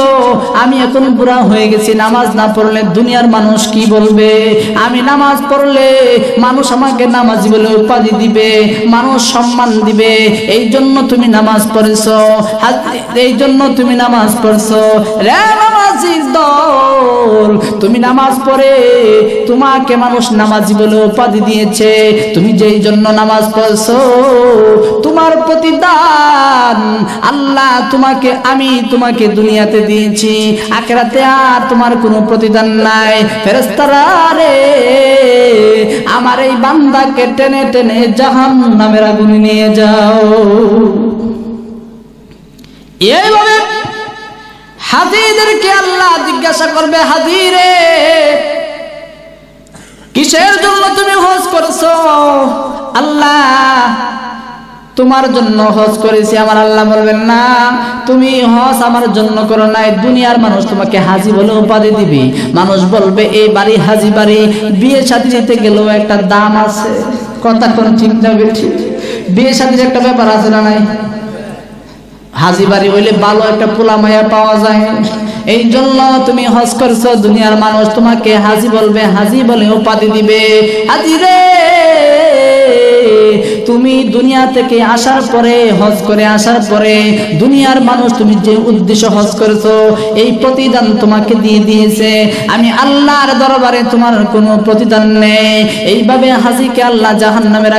আমি এখন বুড়া হয়ে গেছি নামাজ না পড়লে দুনিয়ার মানুষ কি বলবে আমি নামাজ পড়লে মানুষ আমাকে নামাজি বলে উপাধি দিবে মানুষ সম্মান দিবে এই জন্য তুমি নামাজ পড়েছো এই জন্য তুমি নামাজ পড়ছো রে নামাজির দল তুমি নামাজ পড়ে তোমাকে মানুষ নামাজি বলে উপাধি দিয়েছে তুমি যেই জন্য নামাজ পড়ছো তোমার প্রতিদান আল্লাহ তোমাকে আমি তোমাকে দুনিয়াতে দিয়েছি আখিরাতে আর তোমার কোনো প্রতিদান নাই ফেরেশতারা রে আমার এই বান্দাকে টেনে টেনে জাহান্নামের আগুনে নিয়ে যাও এইভাবে হাজিদেরকে আল্লাহ জিজ্ঞাসা করবে হাজি রে কিসের জন্য তুমি হজ করছো আল্লাহ তোমার জন্য হজ করেছি আমার আল্লাহ বলবেন না তুমি হজ আমার জন্য করো নাই দুনিয়ার মানুষ তোমাকে হাজি বলে উপাধি দিবে মানুষ বলবে এই বাড়ি হাজি বাড়ি বিয়ে শাদী দিতে গেলেও একটা দাম আছে কথা কোন চিন্তা ঠিক বিয়ে শাদীর একটা ব্যাপার আছে না নাই হাজি বাড়ি হইলে ভালো একটা পোলা মায়া পাওয়া যায় এই জন্য তুমি হজ করছো দুনিয়ার মানুষ তোমাকে হাজি বলবে হাজি বলে উপাধি দিবে হাজি রে তুমি দুনিয়া থেকে আসার পরে হজ করে আসার পরে দুনিয়ার মানুষ তুমি যে উদ্দেশ্য হজ করেছো এই প্রতিদান তোমাকে দিয়ে দিয়েছে আমি আল্লাহর দরবারে তোমার কোনো প্রতিদান নেই এইভাবে হাজিকে আল্লাহ জাহান্নামের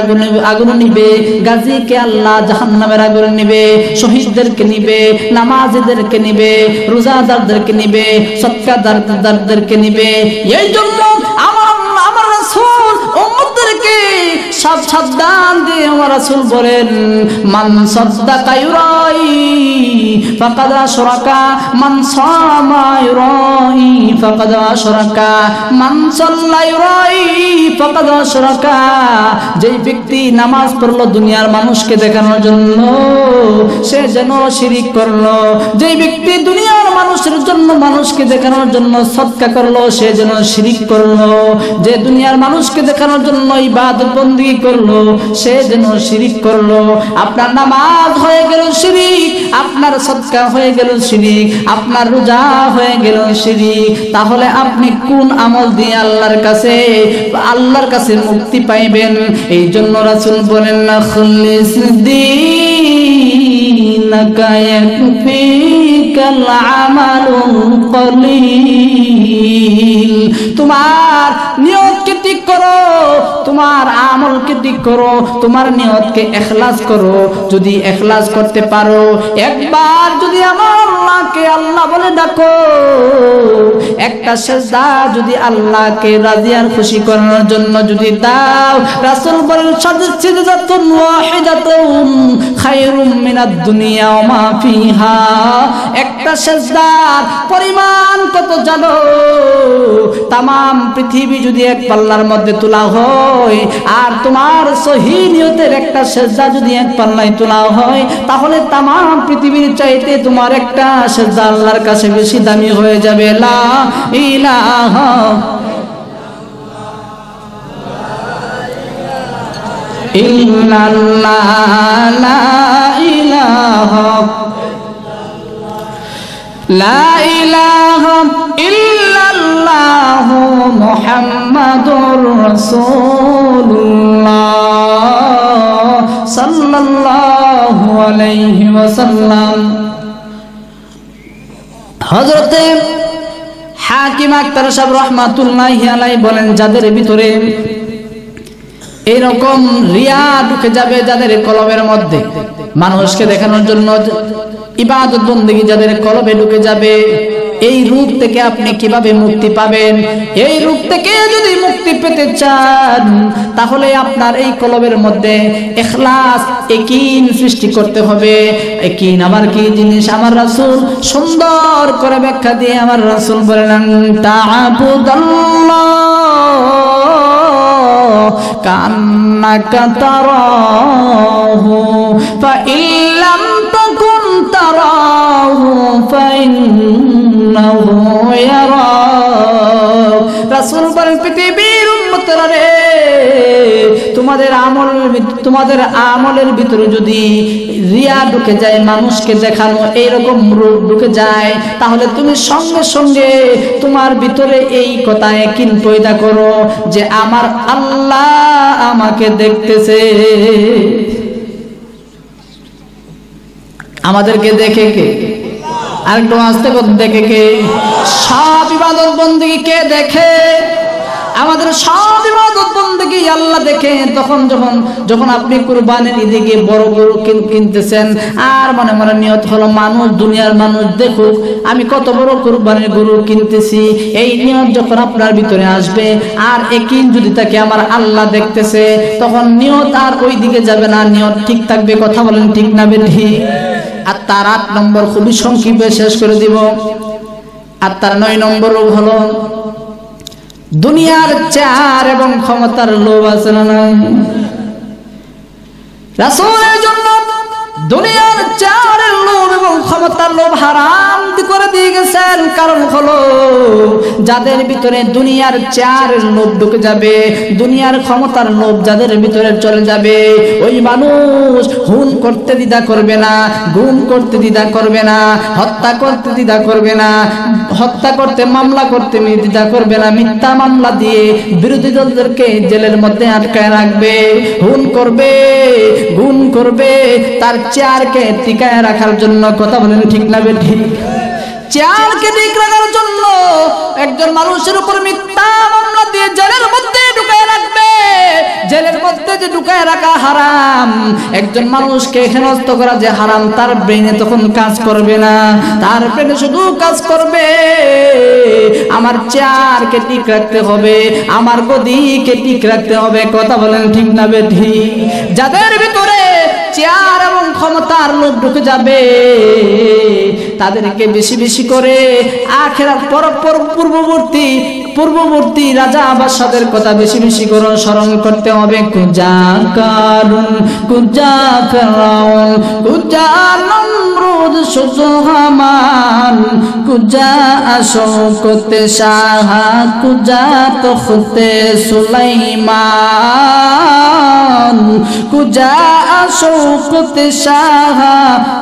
আগুনে নিবে গাজীকে আল্লাহ জাহান্নামের আগুনে নিবে শহীদদেরকে নিবে নামাজীদেরকে নিবে রোজাদারদেরকে নিবে সদকাদারদেরকে নিবে এই জন্য আমার রাসূল উম্মতদেরকে থেকে সাবধান দিয়ে আমার রাসূল বলেন, মান সাদ্দাকা ইউরাই ফাকাদ আশরাকা, মান সামা ইউরাই ফাকাদ আশরাকা, মান সাল্লা ইউরাই ফাকাদ আশরাকা। যেই ব্যক্তি নামাজ পড়লো দুনিয়ার মানুষকে দেখানোর জন্য, সে যেন শিরিক করলো। যেই ব্যক্তি দুনিয়ার মানুষের জন্য, মানুষকে দেখানোর জন্য সদকা করলো, সে যেন শিরিক করলো। যে দুনিয়ার মানুষকে দেখানোর জন্য ইবাদত বন্দেগী করলো, সে যেন শিরিক করলো। আপনার নামাজ হয়ে গেল শিরিক, আপনার সদকা হয়ে গেল শিরিক, আপনার রোজা হয়ে গেল শিরিক। তাহলে আপনি কোন আমল দিয়ে আল্লাহর কাছে মুক্তি পাইবেন? এই জন্য রাসূল বলেন, খালিস দীনাকা ইয়াকফিকাল আমালুল কলিল। তোমার নিয়তকে ঠিক করো, তোমার আমলকে ঠিক করো, তোমার নিয়তকে ইখলাস করো। যদি ইখলাস করতে পারো, একবার যদি আমার আল্লাহকে আল্লাহ বলে ডাকো, একটা সিজদা যদি আল্লাহকে রাজি আর খুশি করার জন্য যদি দাও, রাসূল বলেন, সিজদাতুন ওয়াহিদাতুন খায়রুম মিনাদ দুনিয়া ওয়া মা ফিহা। একটা সিজদার পরিমাণ কত জানো? তামাম পৃথিবী যদি এক পাল্লার মধ্যে তোলা হয়, আর তোমার সহিহ নিয়তের একটা সিজদা যদি এক পাল্লায় তোলা হয়, তাহলে তামাম পৃথিবীর চাইতে তোমার একটা সিজদা আল্লাহর কাছে বেশি দামি হয়ে যাবে। লা ইলাহা ইল্লাল্লাহ, লা ইলাহা লা ইলাহা ইল্লাল্লাহু মুহাম্মাদুর রাসূলুল্লাহ সাল্লাল্লাহু আলাইহি ওয়াসাল্লাম। হযরতে হাকিম আখতার সাহেব রাহমাতুল্লাহি আলাইহি বলেন, যাদের ভিতরে এরকম রিয়া ঢুকে যাবে, যাদের কলবের মধ্যে মানুষকে দেখানোর জন্য ইবাদত বন্দেগী যাদের কলবে ঢুকে যাবে, এই রূপ থেকে আপনি কিভাবে মুক্তি পাবেন? এই রূপ থেকে যদি মুক্তি পেতে চান, তাহলে আপনার এই কলবের মধ্যে ইখলাস, ইয়াকিন সৃষ্টি করতে হবে। ইয়াকিন আবার কি জিনিস? আমার রাসূল সুন্দর করে ব্যাখ্যা দিয়ে আমার রাসূল বলেন, তা'বুদাল্লাহ কান্নাকা তারাহু ফাইল্লাম তাকুন তারাহু ফাইন্নাহু ইয়ারাক। রাসূল বলেন, পৃথিবীর উম্মতরা রে, তোমাদের আমলের ভিতরে যদি রিয়া ঢুকে যায়, মানুষকে দেখানো এইরকম রূপ ঢুকে যায়, তাহলে তুমি সঙ্গে সঙ্গে তোমার ভিতরে এই কথা ইয়াকিন পয়দা করো যে আমার আল্লাহ আমাকে দেখতেছে। আমাদেরকে দেখে কে? আরেকটু আসতে দেখে কে? সব ইবাদত বন্দেগী কে দেখে? আমাদের সব ইবাদত বন্দেগী আল্লাহ দেখে। যখন আপনি কুরবানির ঈদে গিয়ে বড় গরু কিনতেছেন, আর মনে মনে নিয়ত হলো মানুষ, দুনিয়ার মানুষ দেখুক আমি কত বড় কুরবানির গরু কিনতেছি, এই নিয়ত যখন আপনার ভিতরে আসবে, আর ইয়াকিন যদি থাকে আমার আল্লাহ দেখতেছে, তখন নিয়ত আর ওই দিকে যাবে না, নিয়ত ঠিক থাকবে। কথা বলেন ঠিক না বেঠিক? আর তার 8 নম্বর খুবই সংক্ষিপ্ত শেষ করে দিব। আর তার 9 নম্বর হলো দুনিয়ার চার এবং ক্ষমতার লোভ আছে না নাই? রাসূলের জন্য দুনিয়ার চারের লোভ এবং ক্ষমতার লোভ হারাম করে দিয়ে গেছেন। কারণ হলো, যাদের ভিতরে দুনিয়ার চারের লোভ ঢুকে যাবে, দুনিয়ার ক্ষমতার লোভ যাদের ভিতরে চলে যাবে, ওই মানুষ খুন করতে দ্বিধা করবে না, গুম করতে দ্বিধা করবে না, হত্যা করতে দ্বিধা করবে না, হত্যা করতে মামলা করতে দ্বিধা করবে না, মিথ্যা মামলা দিয়ে বিরোধী দলদেরকে জেলের মধ্যে আটকায় রাখবে, খুন করবে, গুম করবে, তার চেয়ারকে টিকায় রাখার জন্য। কথা বলেন ঠিক না বেঠিক? চেয়ারকে ঠিক রাখার জন্য একজন মানুষের উপর মিথ্যা মামলা দিয়ে জেলের মধ্যে ঢুকায় রাখবে। জেলের মধ্যে যে ঢুকায় রাখা হারাম, একজন মানুষকে হেনস্থ করা যে হারাম, তার ব্রেনে তখন কাজ করবে না, তার ব্রেনে শুধু কাজ করবে আমার চেয়ারকে ঠিক রাখতে হবে, আমার গদিকে ঠিক রাখতে হবে। কথা বলেন ঠিক না বেঠিক? যাদের ভিতরে চেয়ার এবং ক্ষমতার লোভ ঢুকে যাবে তাদেরকে বেশি বেশি করে আখিরাত পূর্ববর্তী রাজা বাদশাদের কথা বেশি বেশি করে স্মরণ করতে হবে। কুজা কারুন, কুজা ফেরাউন, কুজা নমরুদ, সুজহামান, কুজা আশোকত শাহ, কুজা তখতে সুলাইমান, কুজা আশোকত শাহ,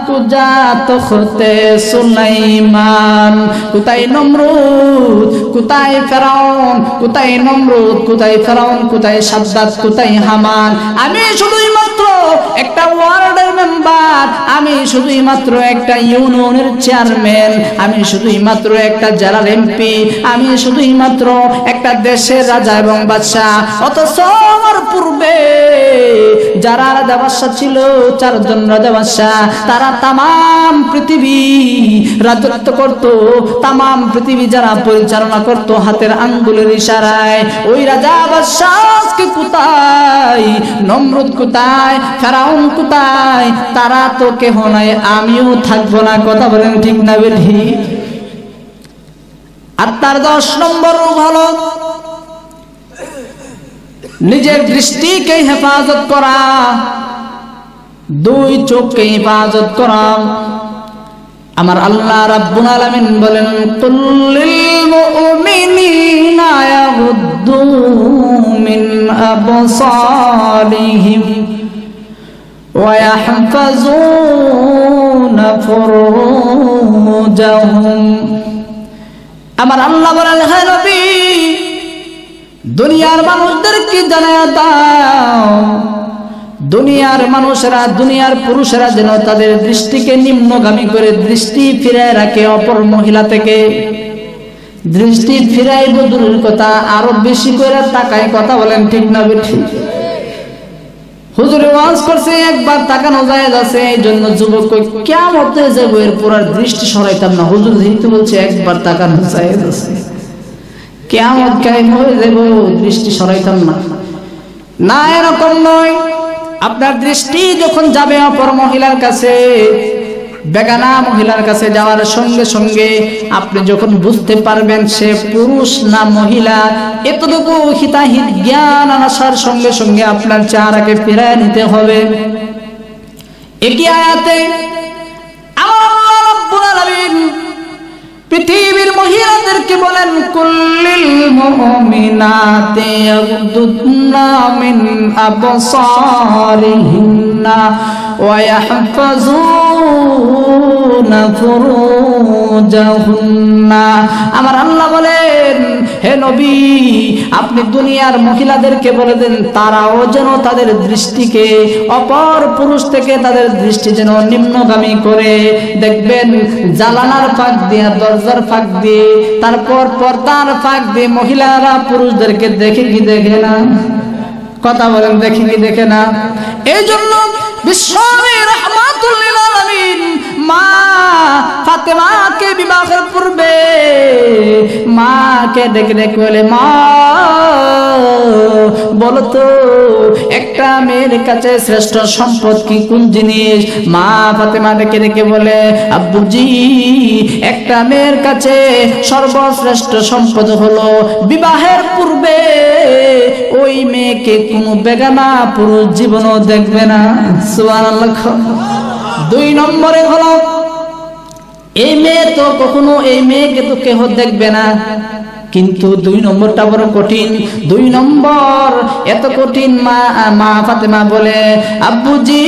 কুজা তখতে সুলাইমান। কোথায় নমরুদ, কোথায় ফেরাউন, কোথায় নমরুদ, কোথায় ফেরাউন, কোথায় সাদ্দাত, কোথায় হামান? আমি শুধুই মাত্র একটা ওয়ার্ডের মেম্বার, আমি শুধুই মাত্র একটা ইউনিয়নের চেয়ারম্যান, আমি শুধুই মাত্র একটা জেলার এমপি, আমি শুধুই মাত্র একটা দেশের রাজা এবং বাদশাহ। অথচ আমার পূর্বে যারা রাজা বাদশাহ ছিল, চারজন রাজা বাদশাহ, তারা তামাম পৃথিবী রাজত্ব করত, তামাম পৃথিবী যারা পরিচালনা করত হাতের আঙ্গুলের ইশারায়। ওই রাজা বাদশাহ আজকে কোথায়? নমরুদ কোথায়? ফেরাউন কোথায়? তারা তো কেহ নাই, আমিও থাকবো না। কথা বলেন ঠিক না বেঠিক? আর তার 10 নম্বর হলো নিজের দৃষ্টিকে হেফাজত করা, 2 চোখকে হেফাজত করা। আমার আল্লাহ রাব্বুল আলামিন বলেন, কুল্লিল মুমিনিনা ইয়াগুদ্দু মিন আবসারিহিম ওয়া ইয়াহফাজুনা ফুরুজাহুম। আমার আল্লাহ বলেন, হে নবী, দুনিয়ার মানুষদেরকে জানায়া দাও, দুনিয়ার মানুষেরা, দুনিয়ার পুরুষেরা যেন তাদের দৃষ্টিকে নিম্নগামী করে দৃষ্টি ফিরায় রাখে অপর মহিলা থেকে। দৃষ্টি ফিরাই দূরের কথা, আরো বেশি করে তাকায়। কথা বলেন ঠিক না বেঠিক? হুজুরে ওয়াজ করছে একবার তাকানো যায় আছে, এই জন্য যুবক কিয়ামত হয়ে যাবে এরপর আর দৃষ্টি সরাইতাম না। হুজুর যেহেতু বলছে একবার তাকানো যায় আছে, কিয়ামত কায়েম হয়ে যাবে, দৃষ্টি সরাইতাম না। না, এরকম নয়। আপনার দৃষ্টি যখন যাবে অপর মহিলার কাছে, বেগানা মহিলার কাছে যাওয়ার সঙ্গে সঙ্গে আপনি যখন বুঝতে পারবেন সে পুরুষ না মহিলা, এতটুকু হিতাহিত জ্ঞান আসার সঙ্গে সঙ্গে আপনার চেহারাকে ফিরিয়ে নিতে হবে। একই আয়াতে আল্লাহ রাব্বুল আলামিন পৃথিবীর মহিলাদেরকে বলেন, কুল্লিল মুমিনাতি ইয়াগুদ্দুনা মিন আবসারিহিন্না ওয়া ইয়াহফাজুনা ফুরুজাহুন্না। আমার আল্লাহ বলেন, হে নবী, আপনি দুনিয়ার মহিলাদেরকে বলে দেন তারাও যেন তাদের দৃষ্টিকে অপর পুরুষ থেকে তাদের দৃষ্টি যেন নিম্নগামী করে। দেখবেন জালানার ফাঁক দিয়ে, দরজার ফাঁক দিয়ে, তারপর পর্দার ফাঁক দিয়ে মহিলারা পুরুষদেরকে দেখে কি দেখে না? কথা বলেন, দেখে কি দেখে না? এই জন্য বিশ্বনবী রাহমাতুল লিল আলামিন মা ফাতেমাকে বিবাহের পূর্বে মাকে ডেকে ডেকে বলে, মা বলো তো একটা মেয়ের কাছে শ্রেষ্ঠ সম্পদ কি, কোন জিনিস? মা ফাতেমা ডেকে ডেকে বলে, আব্বুজি, একটা মেয়ের কাছে সর্বশ্রেষ্ঠ সম্পদ হলো বিবাহের পূর্বে ওই মেয়েকে কোনো বেগানা পুরুষ জীবনও দেখবে না। সুবহানাল্লাহ। 2 নম্বরে হলো এই মেয়ে তো কখনো, এই মেয়েকে তো কেহ দেখবে না। কিন্তু 2 নম্বরটা বড় কঠিন। 2 নম্বর এত কঠিন, মা ফাতেমা বলে, আব্বুজি,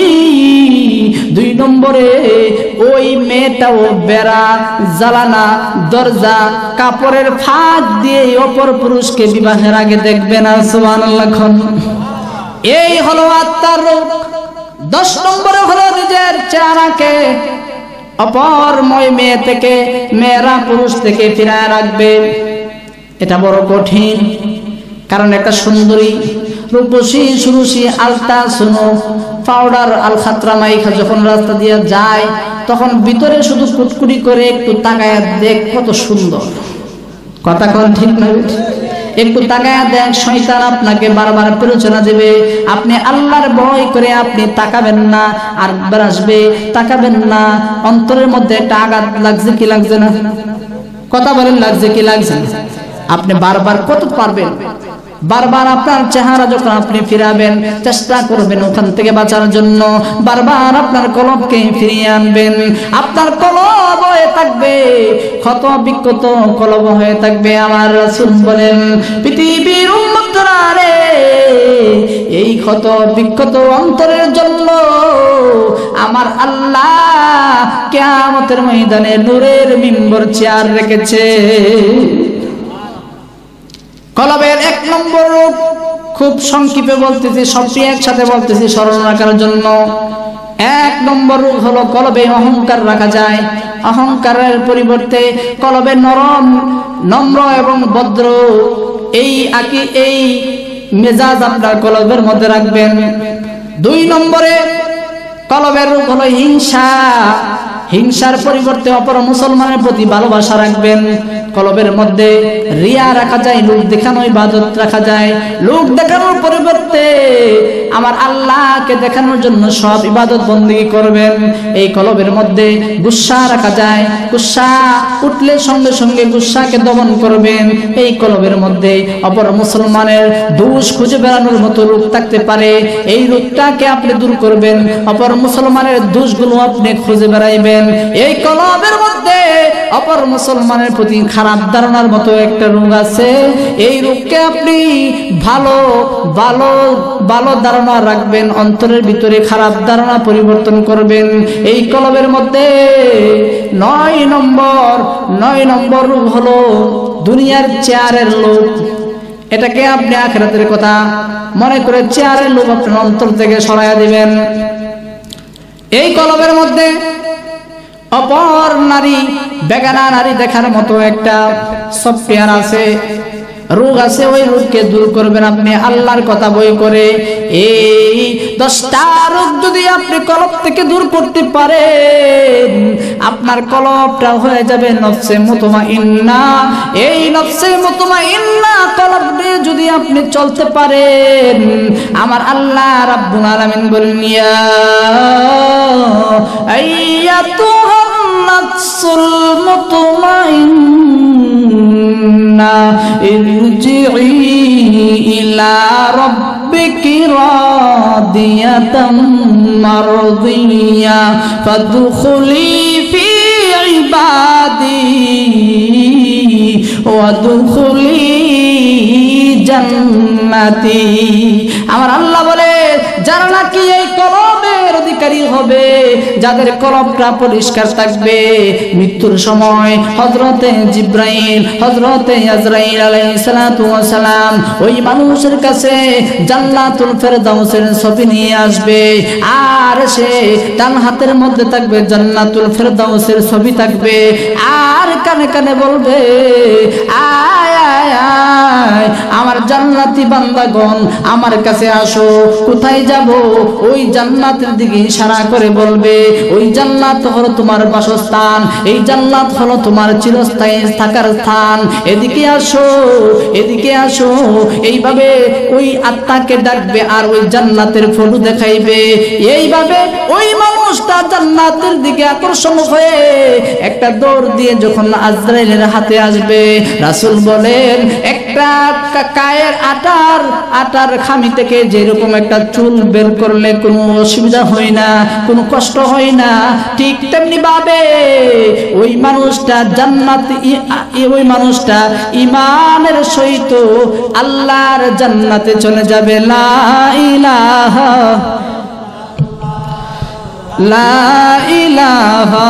2 নম্বরে ওই মেয়েটাও বেড়া, জালানা, দরজা, কাপড়ের ফাঁক দিয়ে অপর পুরুষকে বিবাহের আগে দেখবে না। সুবহানাল্লাহ। এই হলো আত্মার রোগ। 10 নম্বরে হলো নিজের চেহারাকে অপর মেয়ে থেকে, মেয়েরা পুরুষ থেকে ফিরায় রাখবে। এটা বড় কঠিন, কারণ একটা সুন্দরী রূপসী সুরুষি আলতা সুনো পাউডার আল খাতরা মাইখা যখন রাস্তা দিয়ে যায় তখন ভিতরে শুধু কুটকুটি করে একটু তাকায় দেখ কত সুন্দর। কথা কোন ঠিক না? একটু তাকায় দেখ, শয়তান আপনাকে বারবার প্ররোচনা দেবে, আপনি আল্লাহর ভয় করে আপনি তাকাবেন না, আর আসবে তাকাবেন না, অন্তরের মধ্যে একটা আঘাত লাগছে কি লাগছে না? কথা বলেন, লাগছে কি লাগছে না? আপনি বারবার কত পারবেন? বারবার আপনার চেহারা যখন আপনি ফিরাবেন, চেষ্টা করবেন ওখান থেকে বাঁচার জন্য, বারবার আপনার কলবকে ফিরিয়ে আনবেন। আপনার কলব হয়ে থাকবে ক্ষত বিক্ষত কলব হয়ে থাকবে। আমার রাসূল বলেন, পৃথিবীর উম্মতরা রে, এই ক্ষত বিক্ষত অন্তরের জন্য আমার আল্লাহ কিয়ামতের ময়দানে নূরের মিম্বর চেয়ার রেখেছে। কলবের 1 নম্বর রূপ, খুব সংক্ষেপে বলতেছি, সবটি একসাথে বলতেছি স্মরণ রাখার জন্য। 1 নম্বর রূপ হলো কলবে অহংকার রাখা যায়। অহংকারের পরিবর্তে কলবে নরম, নম্র এবং ভদ্র এই মেজাজ আপনার কলবের মধ্যে রাখবেন। 2 নম্বরে কলবের রূপ হলো হিংসা। হিংসার পরিবর্তে অপর মুসলমানের প্রতি ভালোবাসা রাখবেন। কলবের মধ্যে রিয়া রাখা যায়, লোক দেখানো ইবাদত রাখা যায়। লোক দেখানোর পরিবর্তে আমার আল্লাহকে দেখানোর জন্য সব ইবাদত বন্দেগী করবেন। এই কলবের মধ্যে গুসা রাখা যায়, গুসা উঠলে সঙ্গে সঙ্গে গুসাকে দমন করবেন। এই কলবের মধ্যে অপর মুসলমানের দোষ খুঁজে বেড়ানোর মতো রূপ থাকতে পারে, এই রূপটাকে আপনি দূর করবেন। অপর মুসলমানের দোষগুলো আপনি খুঁজে বেড়াইবেন। এই কলবের মধ্যে অপর মুসলমানের প্রতি খারাপ ধারণার মতো একটা রোগ আছে, এই রোগকে আপনি ভালো ভালো ভালো ধারণা রাখবেন, অন্তরের ভিতরে খারাপ ধারণা পরিবর্তন করবেন। এই কলবের মধ্যে 9 নম্বর রোগ হলো দুনিয়ার চেয়ারের লোভ। এটাকে আপনি আখিরাতের কথা মনে করে চেয়ারের লোভ আপনার অন্তর থেকে সরাইয়া দিবেন। এই কলবের মধ্যে অপর নারী, বেগানা নারী দেখার মতো একটা সফটওয়্যার আছে, রোগ আছে, ওই রোগকে দূর করবেন আপনি আল্লাহর কথা বই করে। এই 10টা রোগ যদি আপনি কলব থেকে দূর করতে পারেন, আপনার কলবটা হয়ে যাবে নফসে মুতমাইন্না। এই নফসে মুতমাইন্না কলব নিয়ে যদি আপনি চলতে পারেন, আমার আল্লাহ রাব্বুল আলামিন বলেন, ইয়া আইয়াতুহান নাফসুল মুতমাইন্না ইরজিই ইলা রাব্বিকি রাদিয়াতাম মারদিয়া ফাদখুলি ফি ইবাদি ওয়াদখুলি জান্নাতি। আমার আল্লাহ বলে, যারা নাকি এই কলবের অধিকারী হবে, যাদের কলবটা পরিষ্কার থাকবে, মৃত্যুর সময় হযরতে জিবরাইল, হযরতে আজরাইল আলাইহিস সালাতু ওয়াস সালাম ওই মানুষের কাছে জান্নাতুল ফেরদাউসের ছবি নিয়ে আসবে, আর সে ডান হাতের মধ্যে থাকবে জান্নাতুল ফেরদাউসের ছবি থাকবে, আর কানে কানে বলবে, আয় আয় আয় আমার জান্নাতি বান্দাগণ, আমার কাছে আসো। কোথায় যাব? ওই জান্নাতের দিকে ইশারা করে বলবে, ওই জান্নাত হলো তোমার বাসস্থান, এই জান্নাত হলো তোমার চিরস্থায়ী থাকার স্থান, এদিকে আসো, এদিকে আসো। এইভাবে ওই আত্মাকে ডাকবে আর ওই জান্নাতের ফটো দেখাইবে। এইভাবে ওই মানুষটা জান্নাতের দিকে আকর্ষণ হয়ে একটা দৌড় দিয়ে যখন আজরাইলের হাতে আসবে, রাসূল বলেন, একটা কায়ের আটার খামি থেকে যেরকম একটা চুল বের করলে কোনো অসুবিধা হয় না, কোনো কষ্ট হয় না, ঠিক তেমনি ভাবে ওই মানুষটা ওই মানুষটা ঈমানের সহিত আল্লাহর জান্নাতে চলে যাবে। লা ইলাহা লা ইলাহা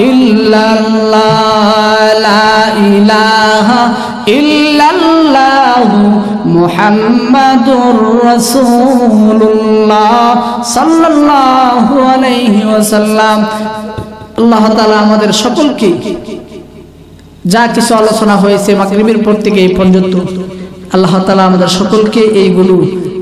ইল্লাল্লাহ, লা ইলাহা ইল্লাল্লাহু মুহাম্মাদুর রাসূলুল্লাহ সাল্লাল্লাহু আলাইহি ওয়াসাল্লাম। আল্লাহ তাআলা আমাদের সকলকে যা কিছু আলোচনা হয়েছে মাগরিবের পর থেকে এই পর্যন্ত, আল্লাহ তাআলা আমাদের সকলকে এইগুলো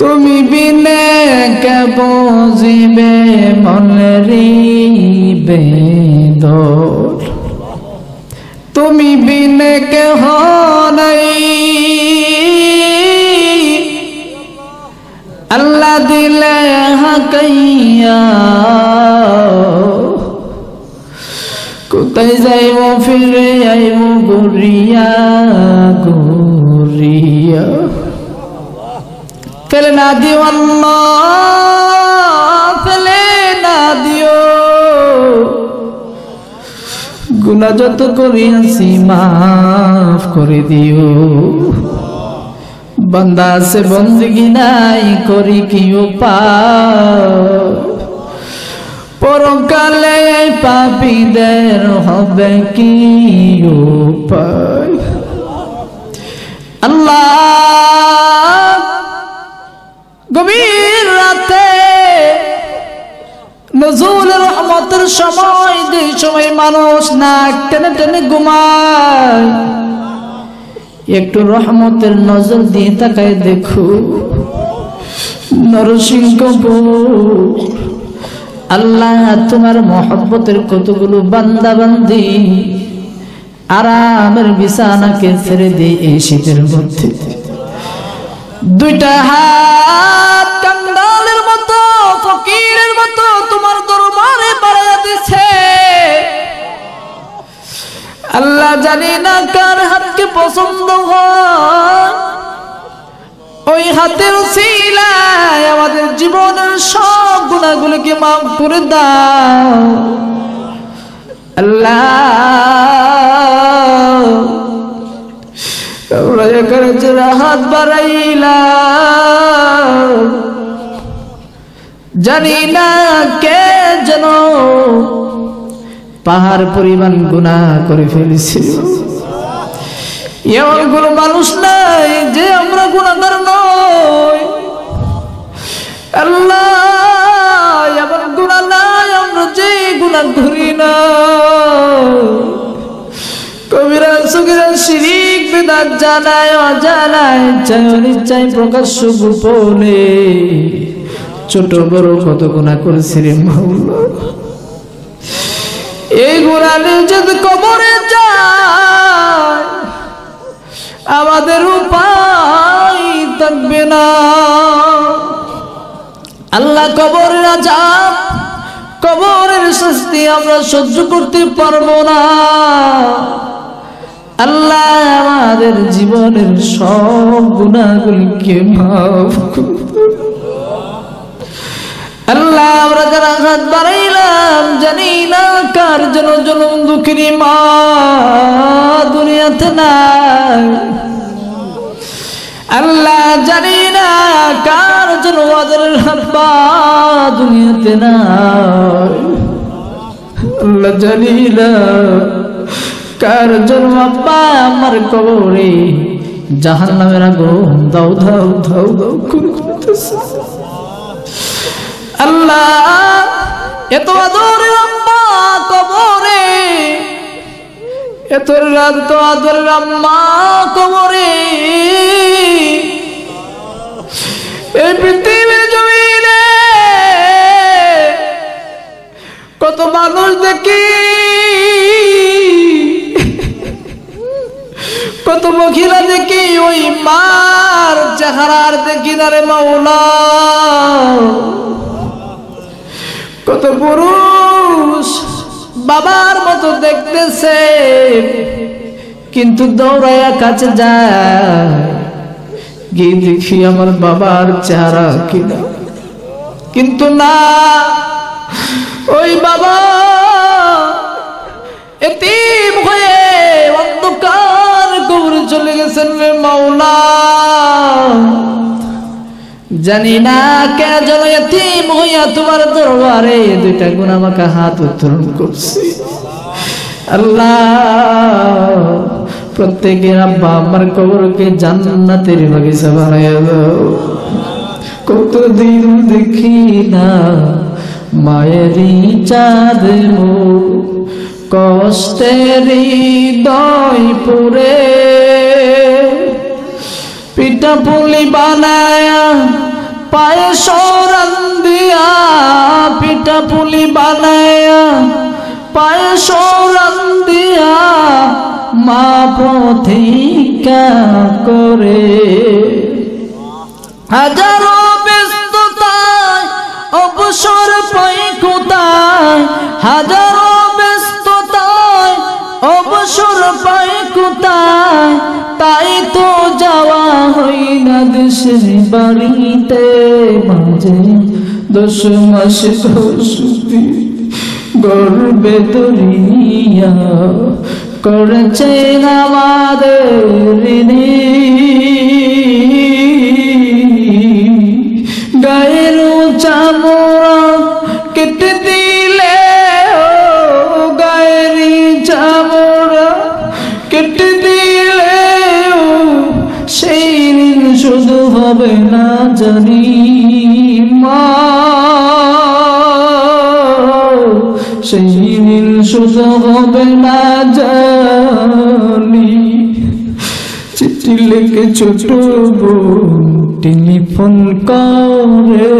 তুমি বিনে কে বুঝিবে মনেরি বেদর, তুমি বিনে কেহ নাই, আল্লাহ দিলে হাকাইয়া কোথায় যাইব ফিরে আইব ঘুরিয়া ঘুরিয়া। ফেলে না দিও আল্লাহ, ফেলে না দিও, গুনাহ যত করিয়াছি মাফ করে দিও। বান্দা সে বন্দেগি নাই করি কি উপায়, পরকালে পাপীদের হবে কি উপায়। আল্লাহ গভীর রাতে নজরুলের রহমতের সময়, যে সময় মানুষ নাক টেনে টেনে ঘুমায়, একটু রহমতের নজর দিয়ে তাকায় দেখো নরসিংহপুর। আল্লাহ তোমার মহব্বতের কতগুলো বান্দা বান্দি আরামের বিছানাকে ছেড়ে দিয়ে এই শীতের মধ্যে দুইটা হাত কাঙ্গালের মতো ফকিরের মতো তোমার দরবারে বাড়াইয়া দিছে। আল্লাহ জানি না কার হাতকে পছন্দ হয়, ওই হাতের উসিলায় আমাদের জীবনের সব গুনাহগুলোকে মাফ করে দাও আল্লাহ। আমরা এখানে যারা হাত বাড়াইলাম, জানি না কে যেন পাহাড় পরিমাণ গুনাহ করে ফেলেছিল। এমন কোন মানুষ নাই যে আমরা গুনাহগার নই আল্লাহ, এমন গুনাহ নাই আমরা যে গুনাহ করি না। কবিরা সগীরা শিরিক বিদআত জানায় অজানায়, চাই অনিচ্ছায় প্রকাশ্য গোপনে ছোট বড় কত গুনাহ করেছি রে মাওলা। এই গুনাহ নিয়ে যদি কবরে যায় আমাদের উপায় থাকবে না আল্লাহ। কবরের আযাব, কবরের শাস্তি আমরা সহ্য করতে পারবো না আল্লাহ। আমাদের জীবনের সব গুনাহগুলোকে মাফ করুন আল্লাহ। আমরা যারা হাত বাড়াইলাম, জানি না কার যেন জনম দুঃখিনী মা দুনিয়াতে নাই আল্লাহ, জানি না কার যেন আদরের হাব্বা দুনিয়াতে নাই আল্লাহ, জানি না কার জন্য আব্বা আমার কবরে জাহান্নামের আগুন দাও দাও দাও দাও করে করতেছে আল্লাহ। এত আদরের আম্মা কবরে, এত আদরের আম্মা কবরে, এই পৃথিবীর জমিনে কত মানুষ দেখি, কত মহিলা দেখি, ওই মার চেহারার দেখি না রে মাওলা। কত পুরুষ বাবার মতো দেখতেছে, কিন্তু দৌড়াইয়া কাছে যায়, গিয়ে দেখি আমার বাবার চেহারা কিনা, কিন্তু না, ওই বাবা এতিম হয়ে অন্ধকার কবরে চলে গেছেন রে মাওলা। জানি না কে যেন এতিম হইয়া তোমার দরবারে দুইটা গুনাহমাখা হাত উত্তোলন করছি আল্লাহ। প্রত্যেকের আব্বা আমার কবরকে জান্নাতের বাগিচা বানাইয়া দাও। কতদিন দেখি না মায়েরই চাঁদ মুখ, কষ্টের হৃদয় পুরে, পিঠা পুলি বানায়া পায়ে সরান দিয়া পিঠা পুলি বানায়া পায়ে সরান দিয়া মা প্রতীক্ষা করে হাজারো ব্যস্ততায় অবসর পাই কোথায় হাজারো ব্যস্ততায় অবসর পাই কোথায় তাই তো যাওয়া হয় না দেশের বাড়িতে মাঝে 10 মাস 10 দিন গর্বে ধরিয়া করেছেন আমাদের ঋণী গায়ের চামড়া কেটে দিলে গায়ের চামড়া কেটে দিলে সেই ঋণ শুধু হবে না জানি মা সেই ঋণ শুধু হবে না জানি চিঠি লিখে ছোট বোন টেলিফোন করে